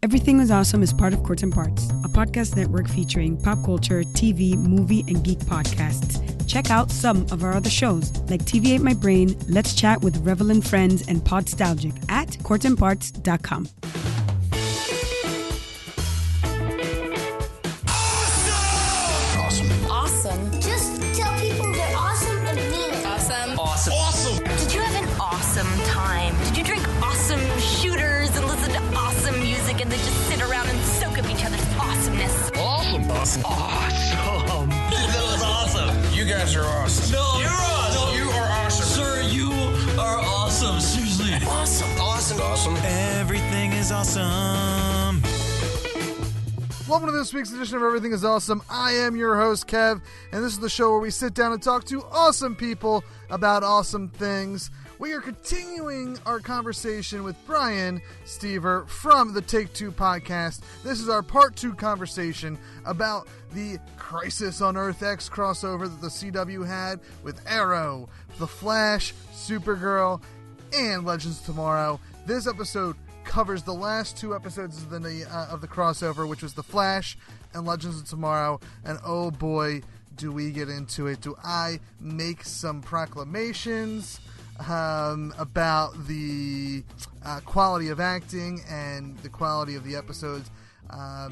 Everything is Awesome is part of Courts and Parts, a podcast network featuring pop culture, TV, movie, and geek podcasts. Check out some of our other shows, like TV Ate My Brain, Let's Chat with Revelin Friends, and Podstalgic at courtsandparts.com. Awesome. Just tell people they're awesome and mean it. Awesome. Did you have an awesome time? Did you drink awesome shooters and listen to awesome music and then just sit around and soak up each other's awesomeness? Awesome. That was awesome. You guys are awesome. No, you're awesome. You are awesome. Sir, you are awesome. Seriously. Awesome. Everything is awesome. Welcome to this week's edition of Everything is Awesome. I am your host, Kev, and this is the show where we sit down and talk to awesome people about awesome things. We are continuing our conversation with Brian Stever from the Take Two podcast. This is our part 2 conversation about the Crisis on Earth X crossover that the CW had with Arrow, The Flash, Supergirl, and Legends of Tomorrow. This episode covers the last 2 episodes of the crossover, which was The Flash and Legends of Tomorrow, and oh boy, do we get into it. Do I make some proclamations about the quality of acting and the quality of the episodes. I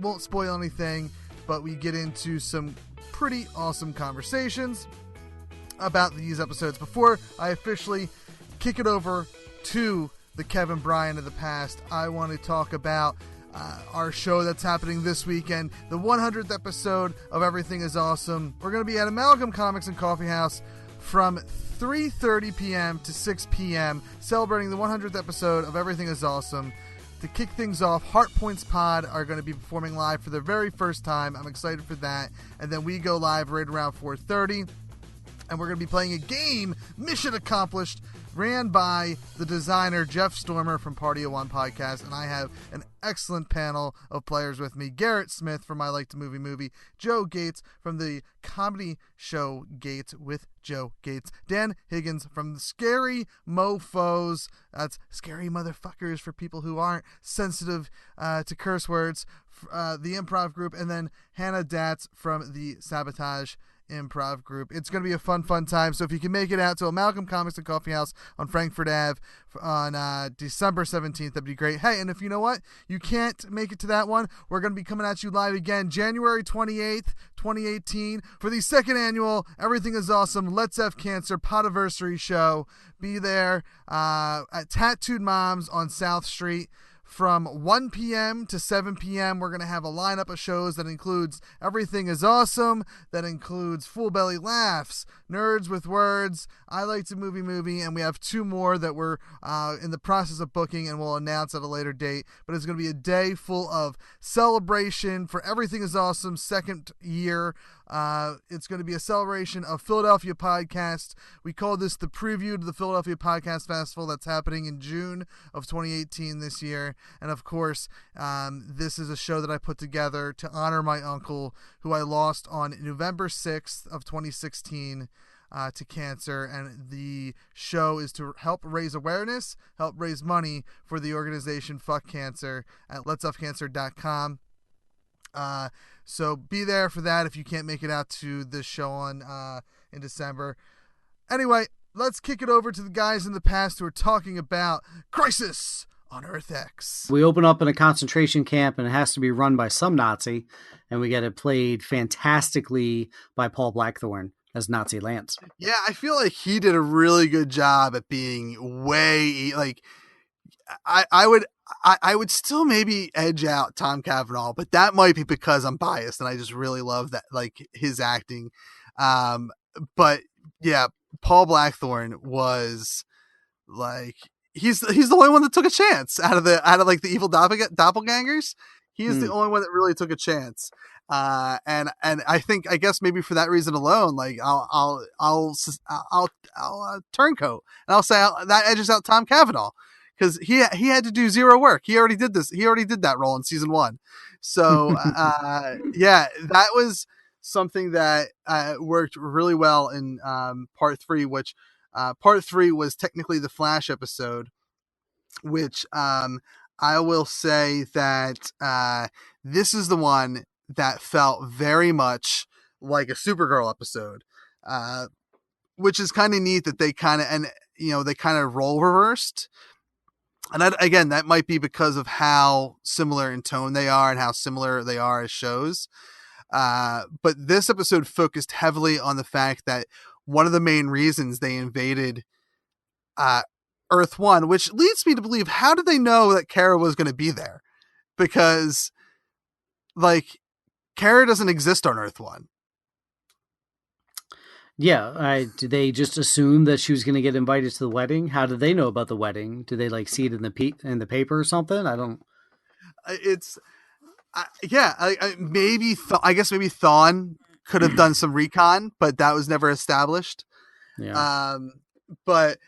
won't spoil anything, but we get into some pretty awesome conversations about these episodes. Before I officially kick it over to the Kevin Bryan of the past, I want to talk about our show that's happening this weekend, the 100th episode of Everything is Awesome. We're going to be at Amalgam Comics and Coffee House from 3:30 p.m. to 6 p.m. celebrating the 100th episode of Everything is Awesome. To kick things off, Heart Points Pod are going to be performing live for their very first time. I'm excited for that. And then we go live right around 4:30. And we're going to be playing a game, Mission Accomplished, ran by the designer Jeff Stormer from Party of One podcast. And I have an excellent panel of players with me. Garrett Smith from I Like to Movie, Joe Gates from the comedy show Gates with Joe Gates, Dan Higgins from the Scary Mofos, that's Scary Motherfuckers for people who aren't sensitive to curse words, the improv group, and then Hannah Datz from the Sabotage Improv group. It's going to be a fun time. So if you can make it out to Amalgam Comics and Coffee House on Frankfurt Ave on December 17th, that'd be great. Hey, and if you know what, you can't make it to that one, we're going to be coming at you live again January 28th, 2018 for the second annual Everything is Awesome Let's F Cancer Podiversary show. Be there at Tattooed Moms on South Street. From 1 p.m. to 7 p.m., we're going to have a lineup of shows that includes Everything is Awesome, that includes Full Belly Laughs, Nerds with Words, I Like to Movie, and we have 2 more that we're in the process of booking and we'll announce at a later date. But it's going to be a day full of celebration for Everything is Awesome second year. It's going to be a celebration of Philadelphia Podcast. We call this the preview to the Philadelphia Podcast Festival that's happening in June of 2018 this year. And of course, this is a show that I put together to honor my uncle, who I lost on November 6th of 2016 to cancer. And the show is to help raise awareness, help raise money for the organization Fuck Cancer at letsfcancer.com. So be there for that if you can't make it out to this show on in December. Anyway, let's kick it over to the guys in the past who are talking about Crisis on Earth X. We open up in a concentration camp and it has to be run by some Nazi, and we get it played fantastically by Paul Blackthorne as Nazi Lance. Yeah, I feel like he did a really good job at being way, like, I would still maybe edge out Tom Cavanaugh, but that might be because I'm biased and I just really love that, like, his acting. But yeah, Paul Blackthorne was like, he's the only one that took a chance out of like the evil doppelgangers. He's the only one that really took a chance. And I guess maybe for that reason alone, like I'll turncoat and I'll say that edges out Tom Cavanaugh, because he had to do zero work. He already did this. He already did that role in season 1. So yeah, that was something that worked really well in part 3, which part 3 was technically the Flash episode, which I will say that this is the one that felt very much like a Supergirl episode, which is kind of neat that they kind of role reversed. And again, that might be because of how similar in tone they are and how similar they are as shows. But this episode focused heavily on the fact that one of the main reasons they invaded Earth 1, which leads me to believe, how did they know that Kara was going to be there? Because, like, Kara doesn't exist on Earth 1. Yeah, did they just assume that she was going to get invited to the wedding? How did they know about the wedding? Did they like see it in the paper or something? I don't. It's maybe I guess maybe Thawne could have done some recon, but that was never established. Yeah. But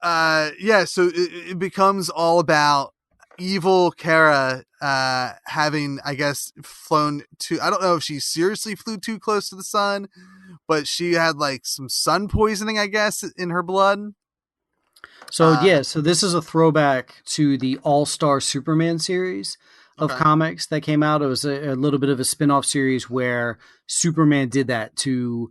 so it becomes all about evil Kara having, I guess, flown to, I don't know if she seriously flew too close to the sun, but she had like some sun poisoning, I guess, in her blood. So so this is a throwback to the All-Star Superman series of comics that came out. It was a little bit of a spin-off series where Superman did that to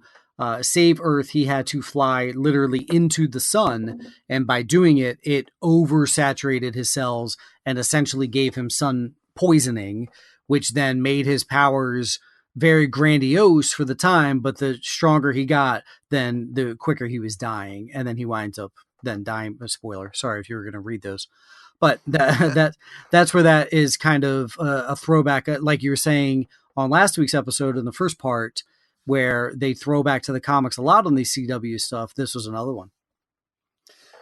save Earth. He had to fly literally into the sun, and by doing it, it oversaturated his cells and essentially gave him sun poisoning, which then made his powers very grandiose for the time, but the stronger he got, then the quicker he was dying, and then he winds up then dying. A spoiler, sorry if you were going to read those, but that's where that is kind of a throwback, like you were saying on last week's episode in the first part, where they throw back to the comics a lot on these CW stuff. This was another one.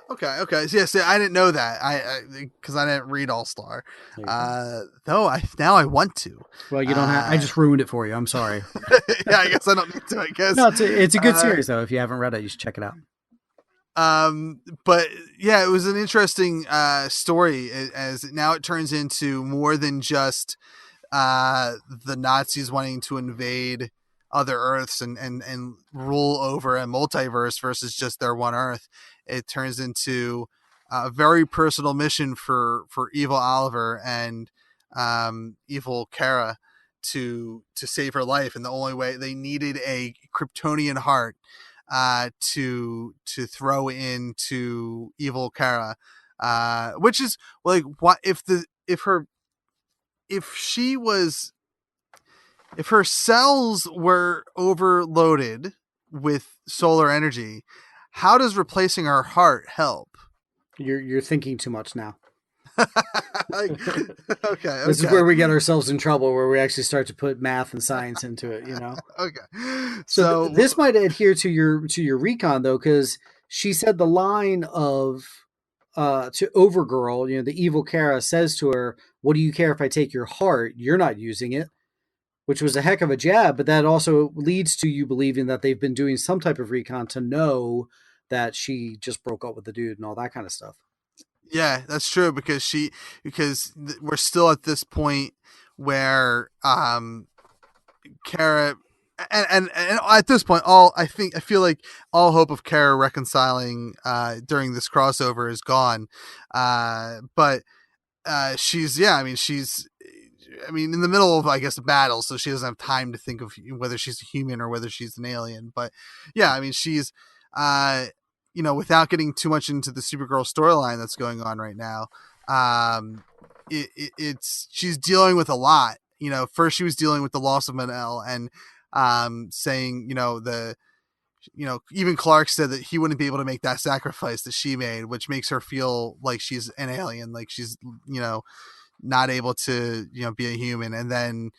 Okay. So, yes, I didn't know that. I because I didn't read All Star. Though now I want to. Well, you don't have. I just ruined it for you. I'm sorry. Yeah, I guess I don't need to. I guess no, it's a good series though. If you haven't read it, you should check it out. But yeah, it was an interesting story, as now it turns into more than just the Nazis wanting to invade other Earths and rule over a multiverse versus just their one Earth. It turns into a very personal mission for evil Oliver and evil Kara to save her life, and the only way they needed a Kryptonian heart to throw into evil Kara, which is like, what if her cells were overloaded with solar energy, how does replacing her heart help? You're thinking too much now. Okay. This is where we get ourselves in trouble, where we actually start to put math and science into it, Okay. So this might adhere to your recon though, because she said the line of to Overgirl, the evil Kara says to her, "What do you care if I take your heart? You're not using it." Which was a heck of a jab, but that also leads to you believing that they've been doing some type of recon to know that she just broke up with the dude and all that kind of stuff. Yeah, that's true, because we're still at this point where Kara and at this point, I feel like all hope of Kara reconciling during this crossover is gone. But she's in the middle of, I guess, a battle, so she doesn't have time to think of whether she's a human or whether she's an alien. But yeah, I mean, she's without getting too much into the Supergirl storyline that's going on right now, she's dealing with a lot. First she was dealing with the loss of Manel and saying, even Clark said that he wouldn't be able to make that sacrifice that she made, which makes her feel like she's an alien, like she's, not able to, be a human. And then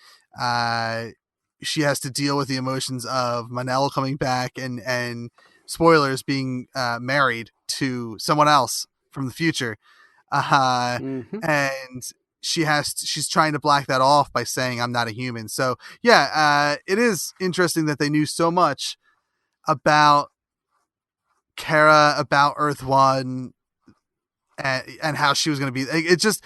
she has to deal with the emotions of Manel coming back and spoilers, being married to someone else from the future. And she's trying to black that off by saying, "I'm not a human." So yeah, it is interesting that they knew so much about Kara, about Earth One, and how she was going to be. It's just,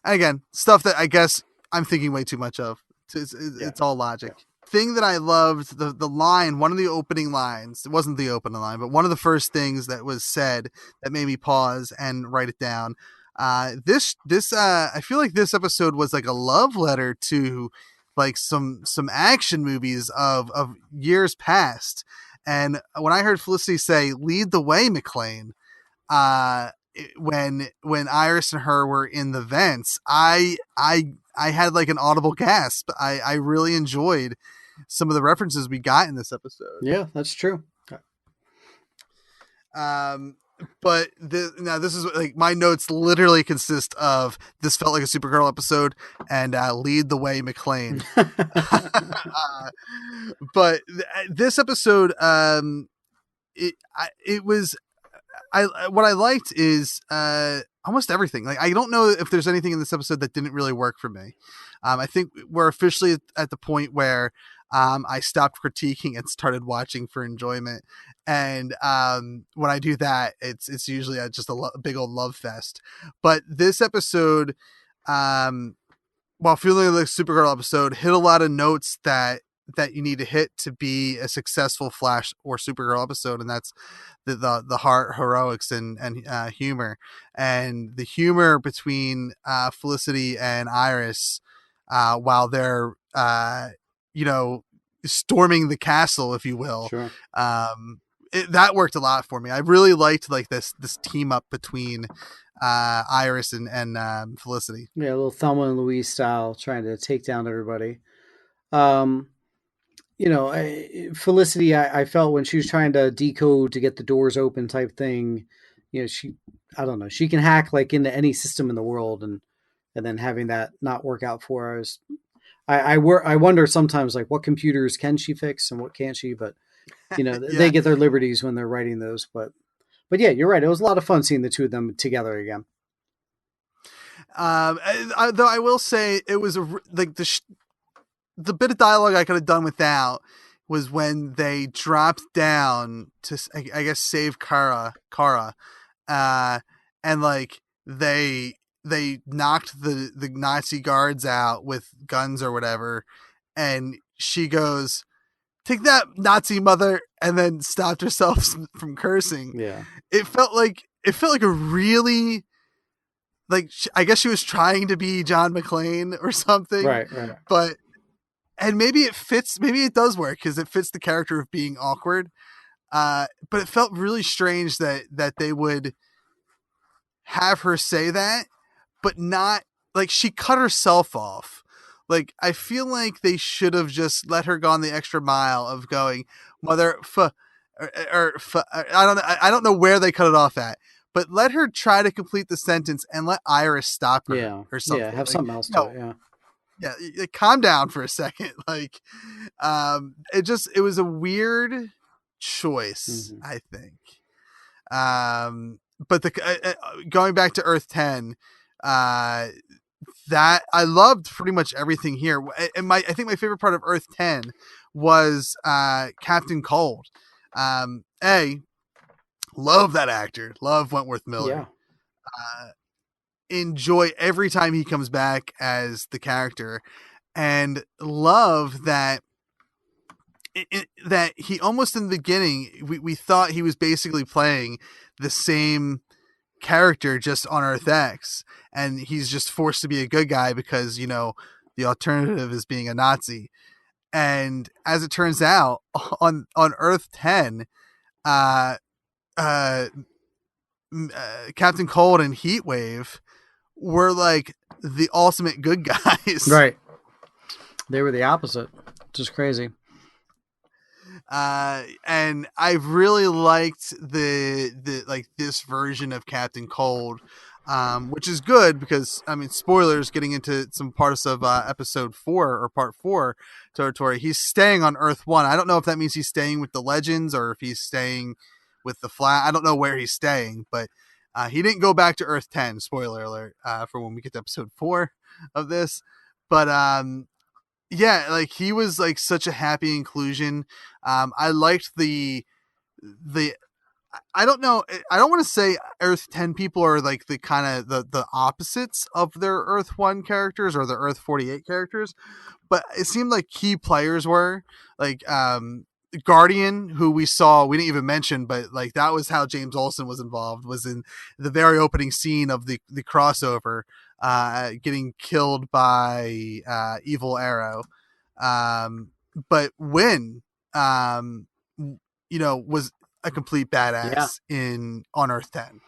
again, stuff that I guess I'm thinking way too much of. It's all logic. Thing that I loved, the line, one of the opening lines, it wasn't the opening line, but one of the first things that was said that made me pause and write it down, This I feel like this episode was like a love letter to like some action movies of years past. And when I heard Felicity say "Lead the way, McLean," when Iris and her were in the vents, I had like an audible gasp. I really enjoyed some of the references we got in this episode. Yeah, that's true. But now this is like my notes literally consist of this felt like a Supergirl episode and "Lead the way, McLean." But this episode, it was. What I liked is almost everything. Like I don't know if there's anything in this episode that didn't really work for me. I think we're officially at the point where I stopped critiquing and started watching for enjoyment. And when I do that, it's usually just a big old love fest. But this episode, while feeling like a Supergirl episode, hit a lot of notes that you need to hit to be a successful Flash or Supergirl episode, and that's the heart, heroics, and humor. And the humor between Felicity and Iris while they're storming the castle, if you will. Sure. That worked a lot for me. I really liked like this team up between Iris and Felicity. Yeah, a little Thelma and Louise style, trying to take down everybody. Felicity, I felt when she was trying to decode to get the doors open type thing, I don't know, she can hack like into any system in the world, and then having that not work out for her. I wonder sometimes like what computers can she fix and what can't she, but yeah. They get their liberties when they're writing those, but yeah, you're right. It was a lot of fun seeing the two of them together again. Though I will say it was like the bit of dialogue I could have done without was when they dropped down to, I guess, save Kara, and like they knocked the Nazi guards out with guns or whatever, and she goes, "Take that, Nazi mother," and then stopped herself from cursing. Yeah, it felt like a really, like, I guess she was trying to be John McClane or something, right. But and maybe it fits, maybe it does work because it fits the character of being awkward. But it felt really strange that they would have her say that, but not like she cut herself off. Like, I feel like they should have just let her go on the extra mile of going, "Mother," I don't know where they cut it off at, but let her try to complete the sentence and let Iris stop her or something. Yeah, have something else to it. Yeah, calm down for a second. Like, it was a weird choice, I think. But going back to Earth 10, that I loved pretty much everything here. And I think my favorite part of Earth 10 was Captain Cold. Love that actor. Love Wentworth Miller. Yeah. Enjoy every time he comes back as the character, and love that that he almost in the beginning we thought he was basically playing the same character just on Earth X, and he's just forced to be a good guy because the alternative is being a Nazi. And as it turns out, on Earth 10, Captain Cold and Heatwave were like the ultimate good guys. Right. They were the opposite. Just crazy. And I really liked the like this version of Captain Cold, which is good because, I mean, spoilers getting into some parts of episode 4 or part 4 territory. He's staying on Earth 1. I don't know if that means he's staying with the Legends or if he's staying with the Flash. I don't know where he's staying, but he didn't go back to Earth 10. Spoiler alert for when we get to episode 4 of this. But yeah, like he was like such a happy inclusion. I liked the I don't know. I don't want to say Earth 10 people are like the kind of the opposites of their Earth 1 characters or the Earth 48 characters, but it seemed like key players were like Guardian, who we didn't even mention, but like that was how James Olsen was involved, was in the very opening scene of the crossover, getting killed by Evil Arrow. But Wynn, was a complete badass on Earth 10.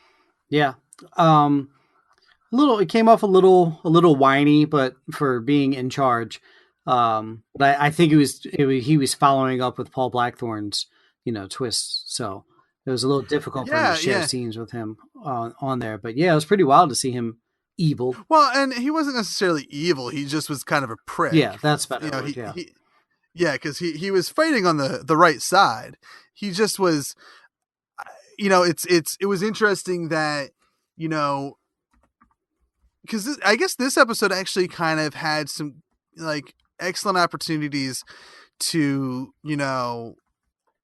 Yeah. It came off a little whiny, but for being in charge. But I think he was following up with Paul Blackthorne's, twists. So it was a little difficult for him to share scenes with him on there. But yeah, it was pretty wild to see him evil. Well, and he wasn't necessarily evil. He just was kind of a prick. Yeah, that's better. Because he was fighting on the right side. He just was, it was interesting that, because I guess this episode actually kind of had some like excellent opportunities to,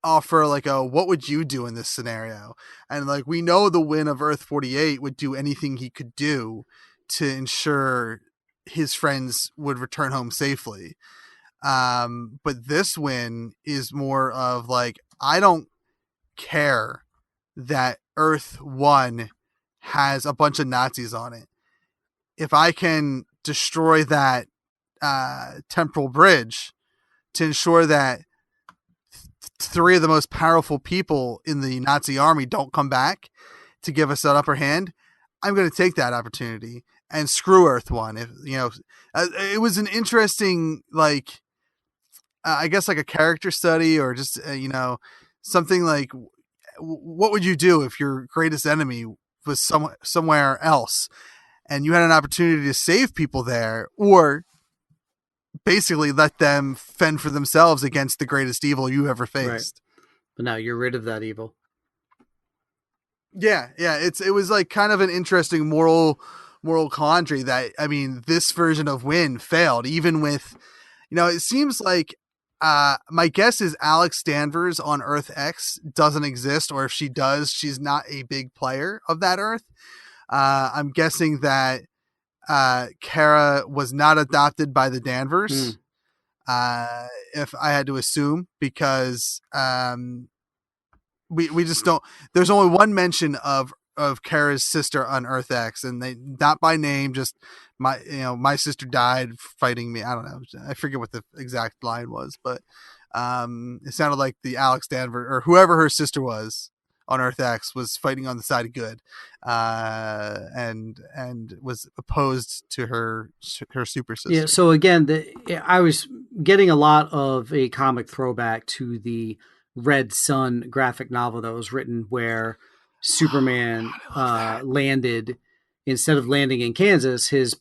offer like what would you do in this scenario? And like, we know the Wynn of Earth 48 would do anything he could do to ensure his friends would return home safely. But this Wynn is more of like, I don't care that Earth 1 has a bunch of Nazis on it. If I can destroy that temporal bridge to ensure that three of the most powerful people in the Nazi army don't come back to give us that upper hand, I'm going to take that opportunity and screw Earth 1. If it was an interesting, like, I guess like a character study, or just something like, what would you do if your greatest enemy was somewhere else and you had an opportunity to save people there, or basically let them fend for themselves against the greatest evil you ever faced. Right. But now you're rid of that evil. Yeah. It was like kind of an interesting moral quandary that, I mean, this version of Wynn failed, even with, it seems like, my guess is Alex Danvers on Earth X doesn't exist, or if she does, she's not a big player of that Earth. I'm guessing that Kara was not adopted by the Danvers, if I had to assume, because we just don't. There's only one mention of Kara's sister on Earth X, and they not by name, just my sister died fighting me. I don't know. I forget what the exact line was, but it sounded like the Alex Danvers or whoever her sister was on Earth X was fighting on the side of good, and was opposed to her super sister. Yeah. So again, I was getting a lot of a comic throwback to the Red Sun graphic novel that was written where Superman landed, instead of landing in Kansas, his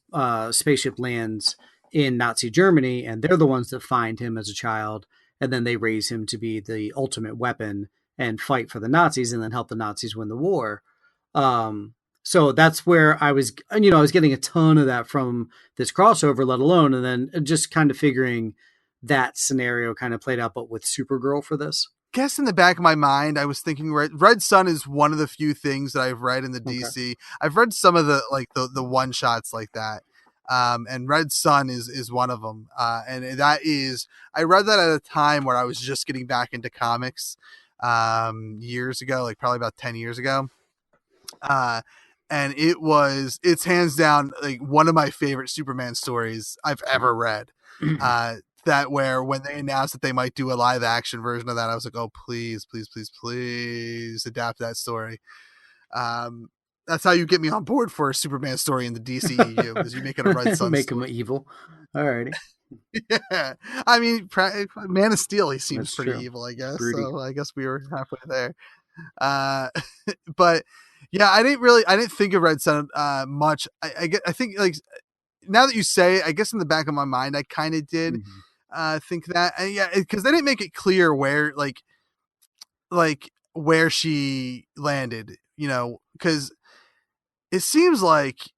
spaceship lands in Nazi Germany, and they're the ones that find him as a child, and then they raise him to be the ultimate weapon and fight for the Nazis, and then help the Nazis win the war. So that's where I was, I was getting a ton of that from this crossover, let alone, and then just kind of figuring that scenario kind of played out, but with Supergirl for this. Guess in the back of my mind, I was thinking Red Sun is one of the few things that I've read in the DC. I've read some of the one shots like that. And Red Sun is one of them. And that is, I read that at a time where I was just getting back into comics, years ago, like probably about 10 years ago. And it's hands down like one of my favorite Superman stories I've ever read. That where when they announced that they might do a live action version of that, I was like, oh, please adapt that story. That's how you get me on board for a Superman story in the DCEU, because you make it a Red Sun make story. him evil. Alrighty. Yeah. I mean, Man of Steel, he seems That's pretty true. evil, I guess. Broody. So I guess we were halfway there. But yeah, I didn't think of Red Sun much. I think like, now that you say it, I guess in the back of my mind, I kind of did think that. And yeah, because they didn't make it clear where where she landed, because it seems like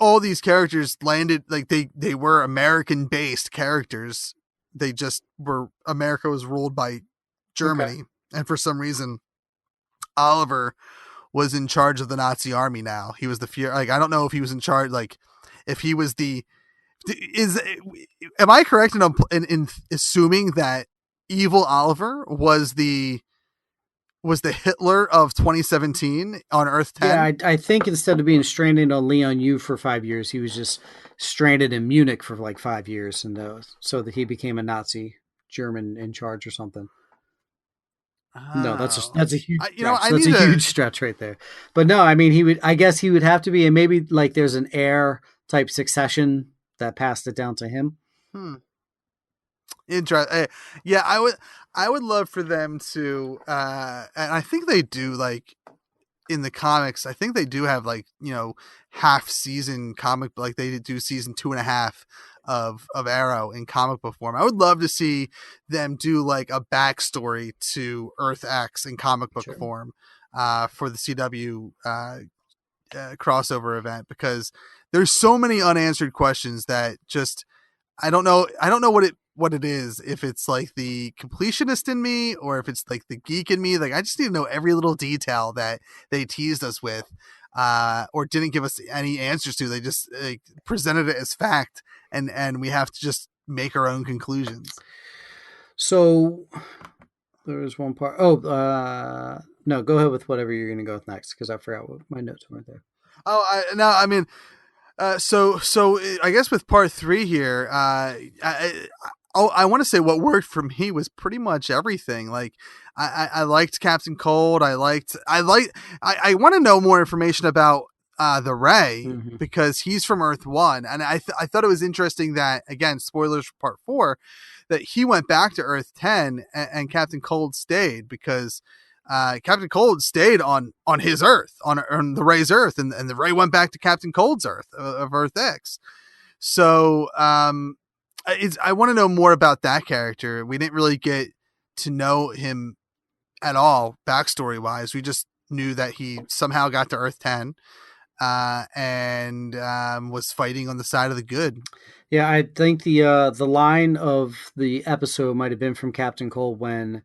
all these characters landed, like they were American based characters. They just were, America was ruled by Germany. Okay. And for some reason, Oliver was in charge of the Nazi army now. He was the fear. Like, I don't know if he was in charge, like if he was am I correct in assuming that evil Oliver was the Hitler of 2017 on Earth 10. Yeah, I think instead of being stranded on Leon U for 5 years, he was just stranded in Munich for like 5 years, and so that he became a Nazi German in charge or something. No, that's a huge stretch. I That's need a huge stretch right there. But no, I mean, I guess he would have to be, and maybe like there's an heir type succession that passed it down to him. Interesting. Yeah, I would love for them to, and I think they do, like in the comics. I think they do have like half season comic, like they do season 2.5 of Arrow in comic book form. I would love to see them do like a backstory to Earth X in comic book form for the CW crossover event, because there's so many unanswered questions that just I don't know what it is, if it's like the completionist in me or if it's like the geek in me. Like, I just need to know every little detail that they teased us with or didn't give us any answers to. They just presented it as fact, and we have to just make our own conclusions. So there was one part. No, go ahead with whatever you're going to go with next, because I forgot what my notes were there. So I guess with part 3 here, I want to say what worked for me was pretty much everything. Like, I liked Captain Cold. I want to know more information about the Ray, because he's from Earth 1, and I thought it was interesting that, again, spoilers for part 4, that he went back to Earth 10 and Captain Cold stayed, because Captain Cold stayed on his Earth, on the Ray's Earth, and the Ray went back to Captain Cold's Earth of Earth X. So I want to know more about that character. We didn't really get to know him at all backstory wise. We just knew that he somehow got to Earth 10 and was fighting on the side of the good. Yeah, I think the line of the episode might have been from Captain Cold when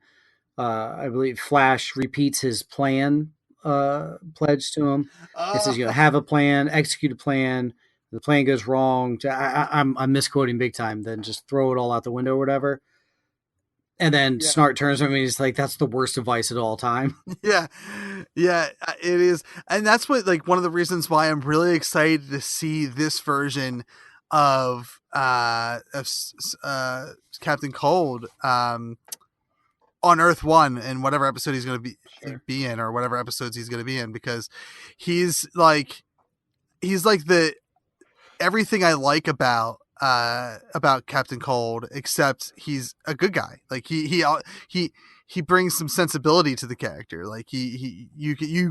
I believe Flash repeats his plan pledge to him. It says, have a plan, execute a plan. The plan goes wrong. I'm misquoting big time. Then just throw it all out the window or whatever. And then Snart turns to him and he's like, "That's the worst advice at all time." Yeah, it is, and that's what, like, one of the reasons why I'm really excited to see this version of Captain Cold on Earth 1 and whatever episode he's going to be in, or whatever episodes he's going to be in, because he's like the everything I like about Captain Cold, except he's a good guy. Like he brings some sensibility to the character. Like you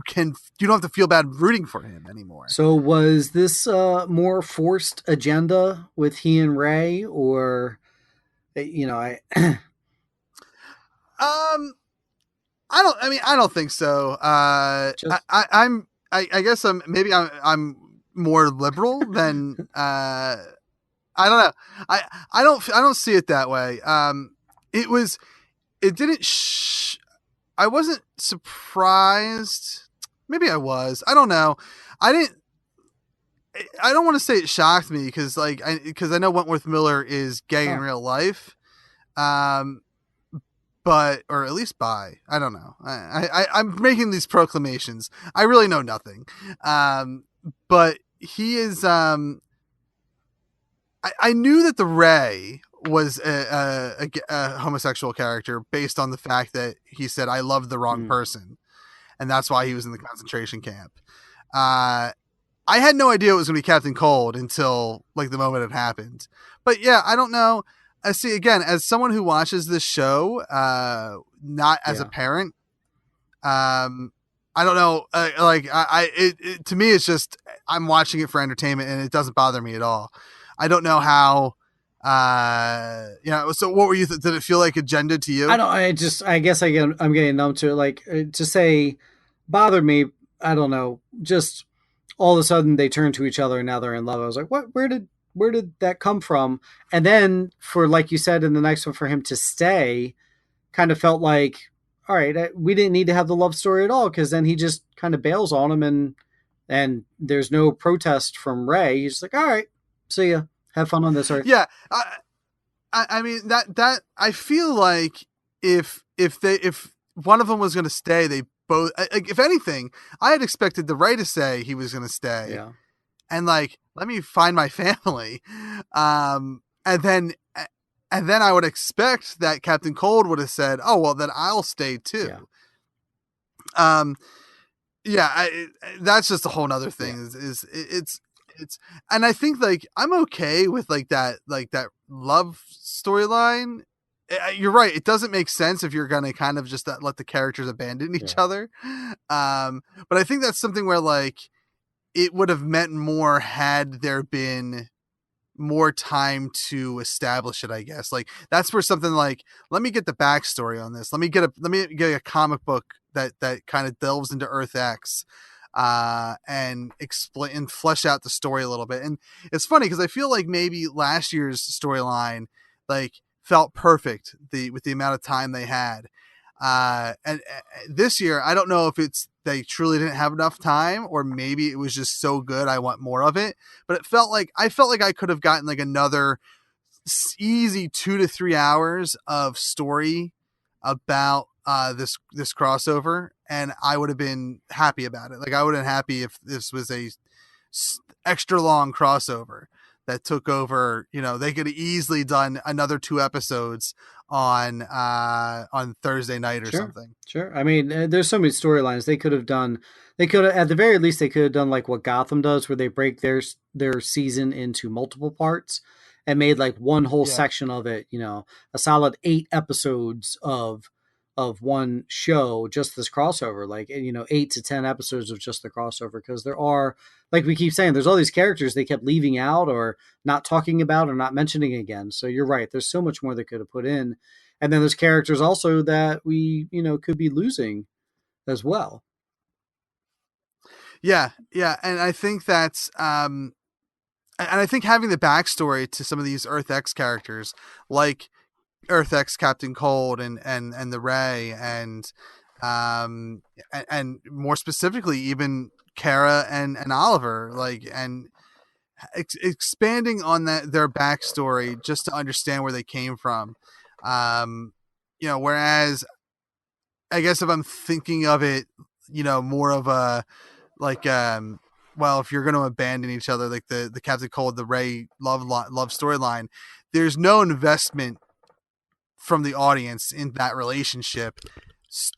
don't have to feel bad rooting for him anymore. So was this more forced agenda with he and Ray, or I don't think so. I guess I'm more liberal than I don't know. I don't see it that way. I wasn't surprised. Maybe I was. I don't know. I don't want to say it shocked me, because I know Wentworth Miller is gay in real life. But, or at least bi. I don't know. I'm making these proclamations. I really know nothing. But he is. I knew that the Ray was a homosexual character based on the fact that he said, "I loved the wrong person," and that's why he was in the concentration camp. I had no idea it was going to be Captain Cold until like the moment it happened. But yeah, I don't know. I see, again, as someone who watches this show, not as a parent, I don't know. To me, it's just, I'm watching it for entertainment, and it doesn't bother me at all. I don't know how, so what were you, did it feel like agenda to you? I guess I'm getting numb to it. Like, to say bother me, I don't know. Just all of a sudden they turn to each other and now they're in love. I was like, what, where did that come from? And then for, like you said, in the next one, for him to stay, kind of felt like, all right, we didn't need to have the love story at all, because then he just kind of bails on him, and there's no protest from Ray. He's like, all right, see ya. Have fun on this earth. Yeah. I mean, that I feel like if one of them was going to stay, they both, like, if anything, I had expected the Ray to say he was going to stay. Yeah. And like, let me find my family. And then I would expect that Captain Cold would have said, "Oh, well, then I'll stay too." Yeah. That's just a whole nother thing. Yeah. It's, and I think like I'm okay with like that love storyline. You're right. It doesn't make sense if you're going to kind of just let the characters abandon each other. But I think that's something where like it would have meant more had there been more time to establish it, I guess. Like that's where something like, let me get the backstory on this. Let me get a comic book that kind of delves into Earth X, and explain and flesh out the story a little bit. And it's funny because I feel like maybe last year's storyline like felt perfect with the amount of time they had. And this year, I don't know if it's they truly didn't have enough time, or maybe it was just so good I want more of it. But I felt like I could have gotten like another easy 2 to 3 hours of story about this crossover, and I would have been happy about it. Like I would have been happy if this was a extra long crossover that took over. You know, they could have easily done another 2 episodes on Thursday night or something. Sure. I mean, there's so many storylines they could have done. They could have, at the very least, they could have done like what Gotham does, where they break their season into multiple parts and made like one whole section of it. You know, a solid 8 episodes of one show, just this crossover, like, you know, 8 to 10 episodes of just the crossover. Because there are, like we keep saying, there's all these characters they kept leaving out or not talking about or not mentioning again. So you're right. There's so much more they could have put in. And then there's characters also that we, you know, could be losing as well. Yeah. And I think that's, and I think having the backstory to some of these Earth X characters, like Earth X Captain Cold and the Ray, and more specifically even Kara and Oliver, like, and expanding on their backstory just to understand where they came from. You know, whereas I guess if I'm thinking of it, you know, more of a like, well, if you're going to abandon each other, like the Captain Cold, the Ray love storyline, there's no investment from the audience in that relationship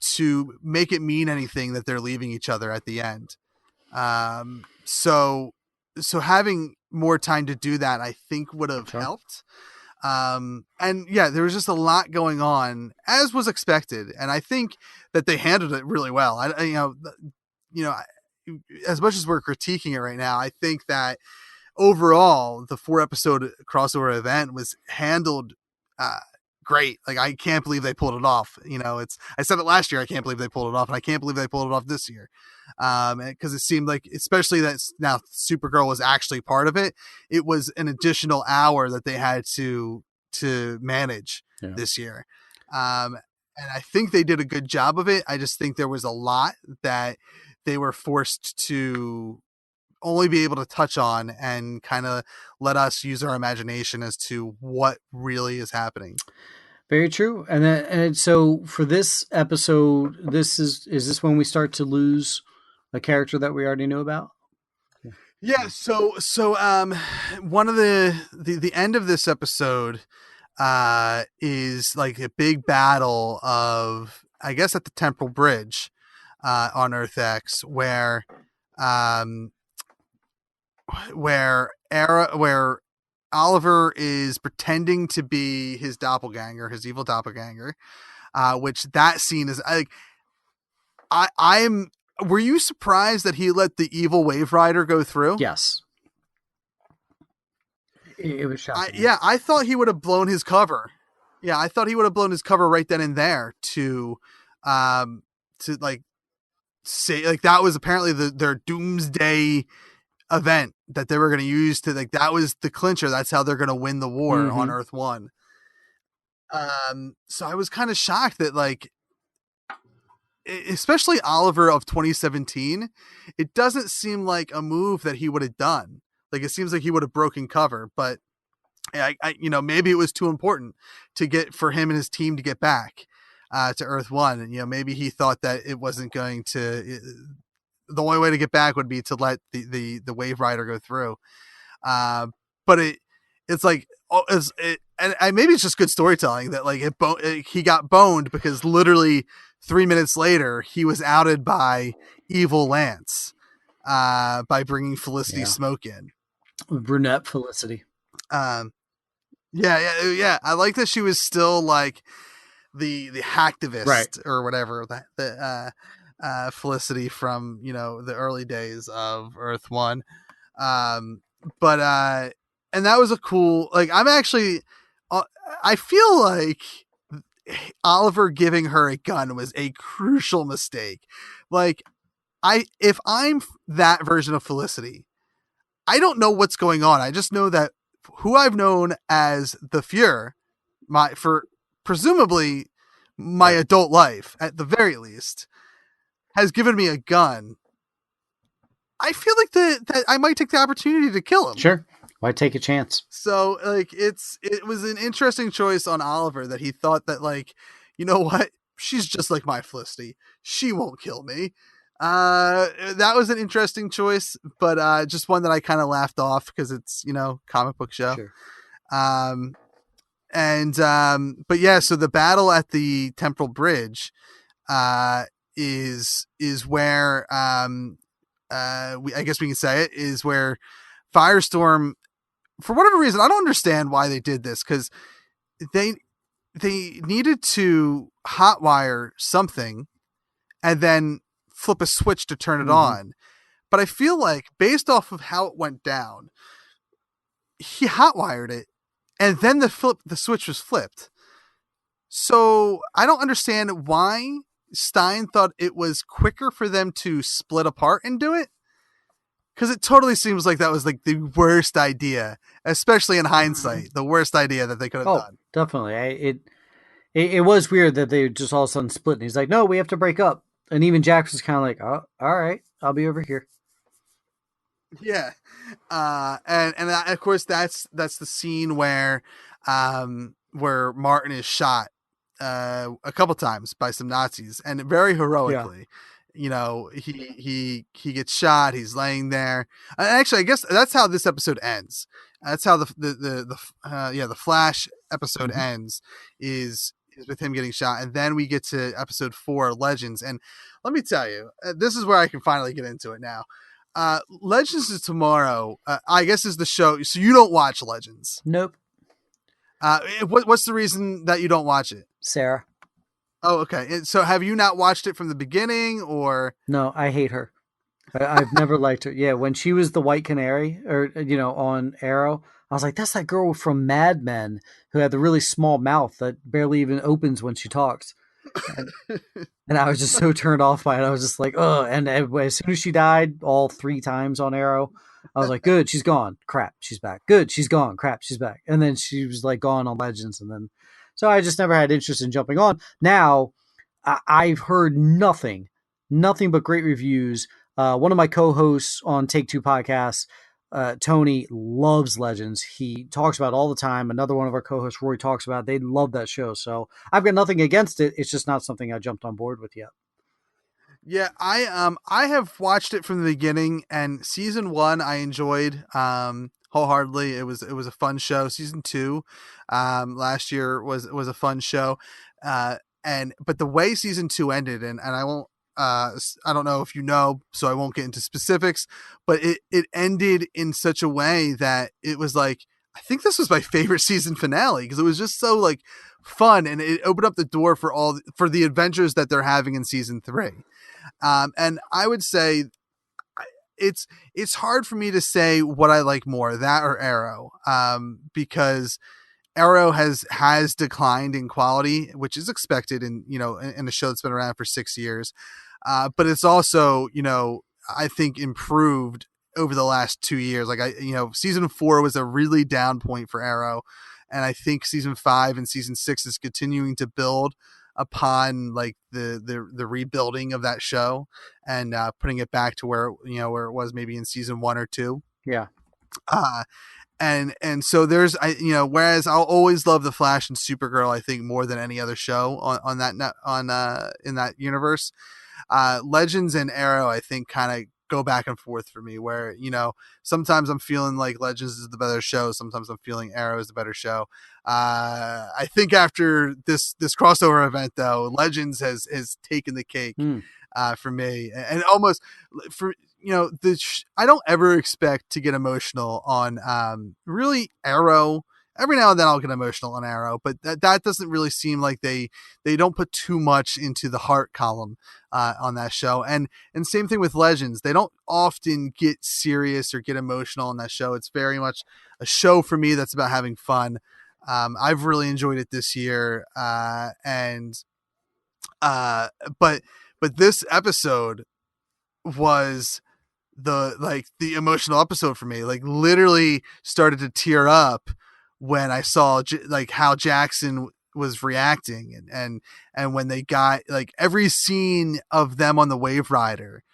to make it mean anything that they're leaving each other at the end. So having more time to do that, I think would have helped. And yeah, there was just a lot going on, as was expected, and I think that they handled it really well. You know, as much as we're critiquing it right now, I think that overall the 4-episode crossover event was handled great. Like, I can't believe they pulled it off. You know, I said it last year, I can't believe they pulled it off, and I can't believe they pulled it off this year. Because it seemed like, especially that now Supergirl was actually part of it, it was an additional hour that they had to manage this year. And I think they did a good job of it. I just think there was a lot that they were forced to only be able to touch on and kind of let us use our imagination as to what really is happening. Very true. And so for this episode, is this when we start to lose a character that we already knew about? Yeah. So one of the end of this episode is like a big battle of, I guess, at the Temporal Bridge on Earth X, where Oliver is pretending to be his doppelganger, his evil doppelganger, which that scene is like, I'm. Were you surprised that he let the evil Wave Rider go through? Yes. It was shocking. I thought he would have blown his cover. Yeah, I thought he would have blown his cover right then and there to like say, like, that was apparently their doomsday event that they were going to use to, like, that was the clincher. That's how they're going to win the war on Earth 1. So I was kind of shocked that, like, especially Oliver of 2017, it doesn't seem like a move that he would have done. Like, it seems like he would have broken cover, but I maybe it was too important to get for him and his team to get back. to Earth One, and maybe he thought that it wasn't going to. The only way to get back would be to let the Wave Rider go through. But it's like and maybe it's just good storytelling that like he got boned because literally 3 minutes later he was outed by Evil Lance by bringing Felicity Smoke in. Brunette Felicity. Yeah. I like that she was still like the hacktivist, right, or whatever, the Felicity from the early days of Earth One. But and that was a cool, like, I'm actually I feel like Oliver giving her a gun was a crucial mistake. Like, if I'm that version of Felicity, I don't know what's going on. I just know that who I've known as the Fuhrer, for presumably my adult life, at the very least, has given me a gun. I feel like that I might take the opportunity to kill him. Sure. Why take a chance? So like it was an interesting choice on Oliver that he thought that, like, you know what? She's just like my Felicity. She won't kill me. That was an interesting choice, but just one that I kind of laughed off because it's, comic book show. Sure. But yeah, so the battle at the Temporal Bridge is where I guess we can say it is where Firestorm, for whatever reason, I don't understand why they did this, because they needed to hotwire something and then flip a switch to turn it on. But I feel like, based off of how it went down, he hotwired it and then the switch was flipped. So I don't understand why Stein thought it was quicker for them to split apart and do it. Because it totally seems like that was like the worst idea, especially in hindsight, the worst idea that they could have done. Definitely. It was weird that they just all of a sudden split. And he's like, no, we have to break up. And even Jax was kind of like, oh, all right, I'll be over here. Yeah. And of course that's the scene where Martin is shot a couple times by some Nazis, and very heroically. Yeah. He gets shot. He's laying there. And actually, I guess that's how this episode ends. That's how the Flash episode ends, is with him getting shot. And then we get to episode 4, Legends. And let me tell you, this is where I can finally get into it now. Legends of Tomorrow, I guess, is the show. So you don't watch Legends? Nope. What's the reason that you don't watch it? Sarah. Oh, okay. So have you not watched it from the beginning, or? No, I hate her. I've never liked her. Yeah, when she was the White Canary, or on Arrow, I was like, that's that girl from Mad Men who had the really small mouth that barely even opens when she talks. And I was just so turned off by it. I was just like, oh. And as soon as she died, all 3 times on Arrow, I was like, good, she's gone. Crap, she's back. Good, she's gone. Crap, she's back. And then she was like gone on Legends, and then. So I just never had interest in jumping on. Now, I've heard nothing but great reviews. One of my co-hosts on Take Two podcasts, Tony, loves Legends. He talks about it all the time. Another one of our co-hosts, Rory, talks about it. They love that show. So I've got nothing against it. It's just not something I jumped on board with yet. Yeah, I have watched it from the beginning, and season 1 I enjoyed wholeheartedly. It was a fun show. Season 2 last year was a fun show, but the way season 2 ended, and I won't I don't know if you know, so I won't get into specifics, but it ended in such a way that it was like, I think this was my favorite season finale, because it was just so like fun, and it opened up the door for the adventures that they're having in season 3. And I would say it's hard for me to say what I like more, that or Arrow, because Arrow has declined in quality, which is expected in a show that's been around for 6 years. But it's also, I think, improved over the last 2 years. Like season 4 was a really down point for Arrow, and I think season 5 and season 6 is continuing to build upon like the rebuilding of that show and putting it back to where it was maybe in season 1 or 2. Yeah. and so there's whereas I'll always love the Flash and Supergirl, I think, more than any other show on that in that universe. Legends and Arrow, I think, kind of go back and forth for me, where sometimes I'm feeling like Legends is the better show, sometimes I'm feeling Arrow is the better show. I think after this crossover event, though, Legends has taken the cake for me, and almost for I don't ever expect to get emotional on really Arrow. Every now and then I'll get emotional on Arrow, but that doesn't really seem like they don't put too much into the heart column on that show. And same thing with Legends. They don't often get serious or get emotional on that show. It's very much a show for me that's about having fun. I've really enjoyed it this year. But this episode was the emotional episode for me. Like, literally started to tear up when I saw how Jackson was reacting, and when they got every scene of them on the Wave Rider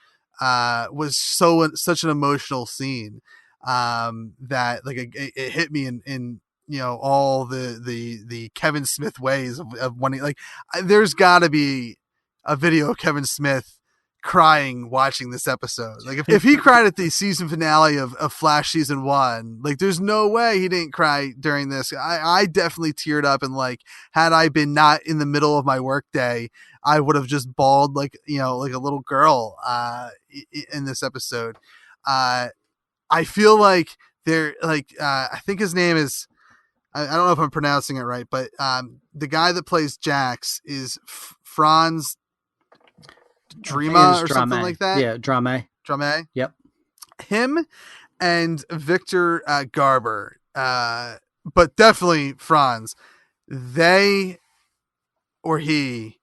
was such an emotional scene that it hit me in all the Kevin Smith ways of wanting, there's got to be a video of Kevin Smith crying watching this episode. If he cried at the season finale of Flash season 1, there's no way he didn't cry during this. I definitely teared up, and had I been not in the middle of my work day, I would have just bawled like a little girl in this episode. I feel like they're I think his name is, I don't know if I'm pronouncing it right, but the guy that plays Jax is Franz Drema or something like that. Yeah, Drame. Yep. Him and Victor Garber, but definitely Franz. They or he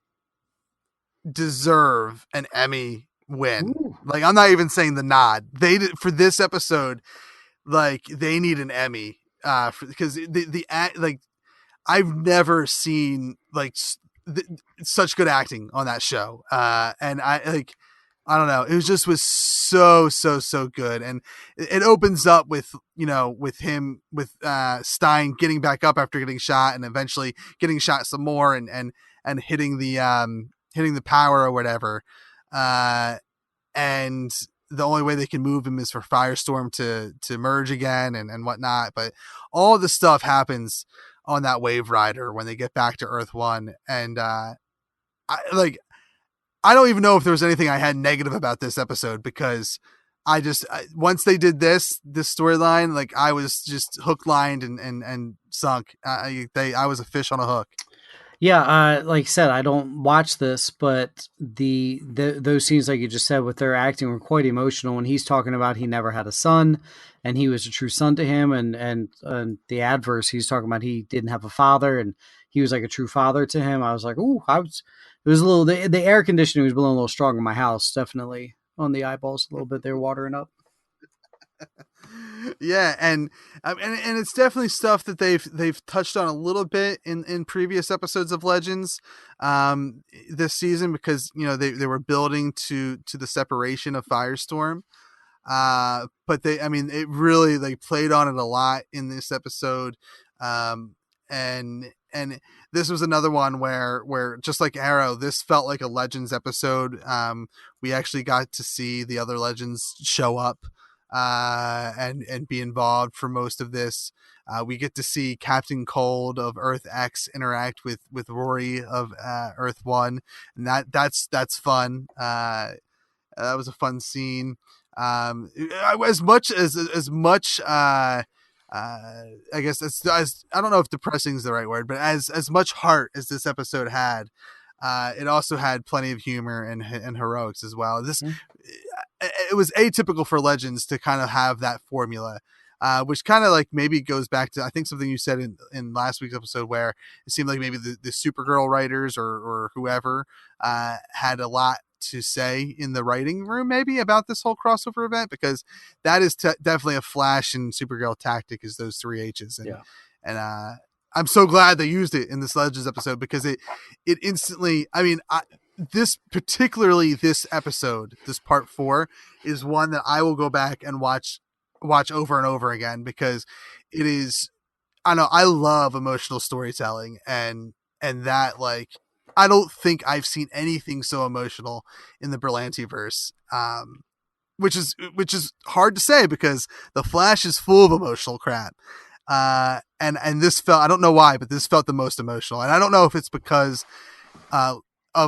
deserve an Emmy win. Ooh. I'm not even saying the nod. They did for this episode. They need an Emmy because I've never seen such good acting on that show, and I don't know, it was so good, and it opens up with him with Stein getting back up after getting shot, and eventually getting shot some more, and hitting the power or whatever, and the only way they can move him is for Firestorm to merge again and whatnot. But all the stuff happens on that Wave Rider when they get back to Earth 1. And I don't even know if there was anything I had negative about this episode, because once they did this storyline, I was just hook, lined, and sunk. I was a fish on a hook. Yeah, like I said, I don't watch this, but those scenes, like you just said, with their acting were quite emotional. When he's talking about he never had a son, and he was a true son to him, and the adverse, he's talking about he didn't have a father, and he was like a true father to him. I was like, ooh, it was a little, the air conditioning was blowing a little strong in my house, definitely on the eyeballs a little bit. They're watering up. Yeah, and it's definitely stuff that they've touched on a little bit in previous episodes of Legends this season, because they were building to the separation of Firestorm, but it really played on it a lot in this episode, and this was another one where just like Arrow, this felt like a Legends episode. We actually got to see the other Legends show up and be involved for most of this. We get to see Captain Cold of Earth X interact with Rory of Earth 1, and that's fun. That was a fun scene. As much I guess as I don't know if depressing is the right word, but as much heart as this episode had, it also had plenty of humor and heroics as well. It was atypical for Legends to kind of have that formula, which kind of maybe goes back to, I think, something you said in last week's episode, where it seemed like maybe the Supergirl writers or whoever had a lot to say in the writing room maybe about this whole crossover event, because that is definitely a Flash and Supergirl tactic, is those 3 H's. And I'm so glad they used it in this Legends episode, because it instantly, this episode, this part 4, is one that I will go back and watch over and over again, because it is, I don't know, I love emotional storytelling, and that, like, I don't think I've seen anything so emotional in the Berlantiverse. Which is hard to say because the Flash is full of emotional crap. And this felt, I don't know why, but this felt the most emotional. And I don't know if it's because of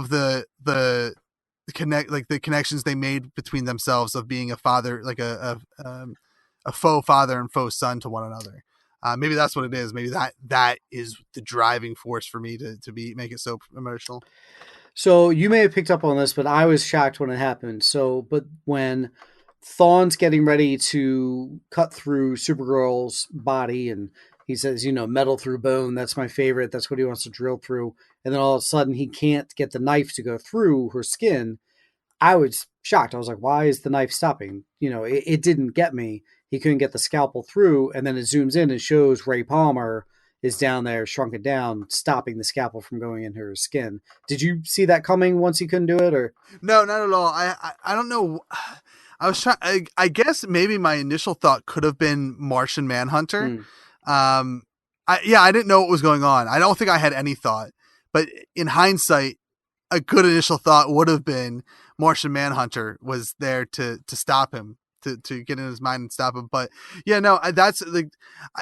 the connections they made between themselves of being a father, like a faux father and faux son to one another. Maybe that's what it is. Maybe that is the driving force for me to make it so emotional. So you may have picked up on this, but I was shocked when it happened. But when Thawne's getting ready to cut through Supergirl's body, and he says, metal through bone, that's my favorite. That's what he wants to drill through. And then all of a sudden he can't get the knife to go through her skin. I was shocked. I was like, why is the knife stopping? It didn't get me. He couldn't get the scalpel through. And then it zooms in and shows Ray Palmer is down there, shrunken down, stopping the scalpel from going into her skin. Did you see that coming once he couldn't do it, or? No, not at all. I don't know. I was trying. I guess maybe my initial thought could have been Martian Manhunter. I didn't know what was going on. I don't think I had any thought, but in hindsight, a good initial thought would have been Martian Manhunter was there to stop him, to get in his mind and stop him. But yeah, no, that's like,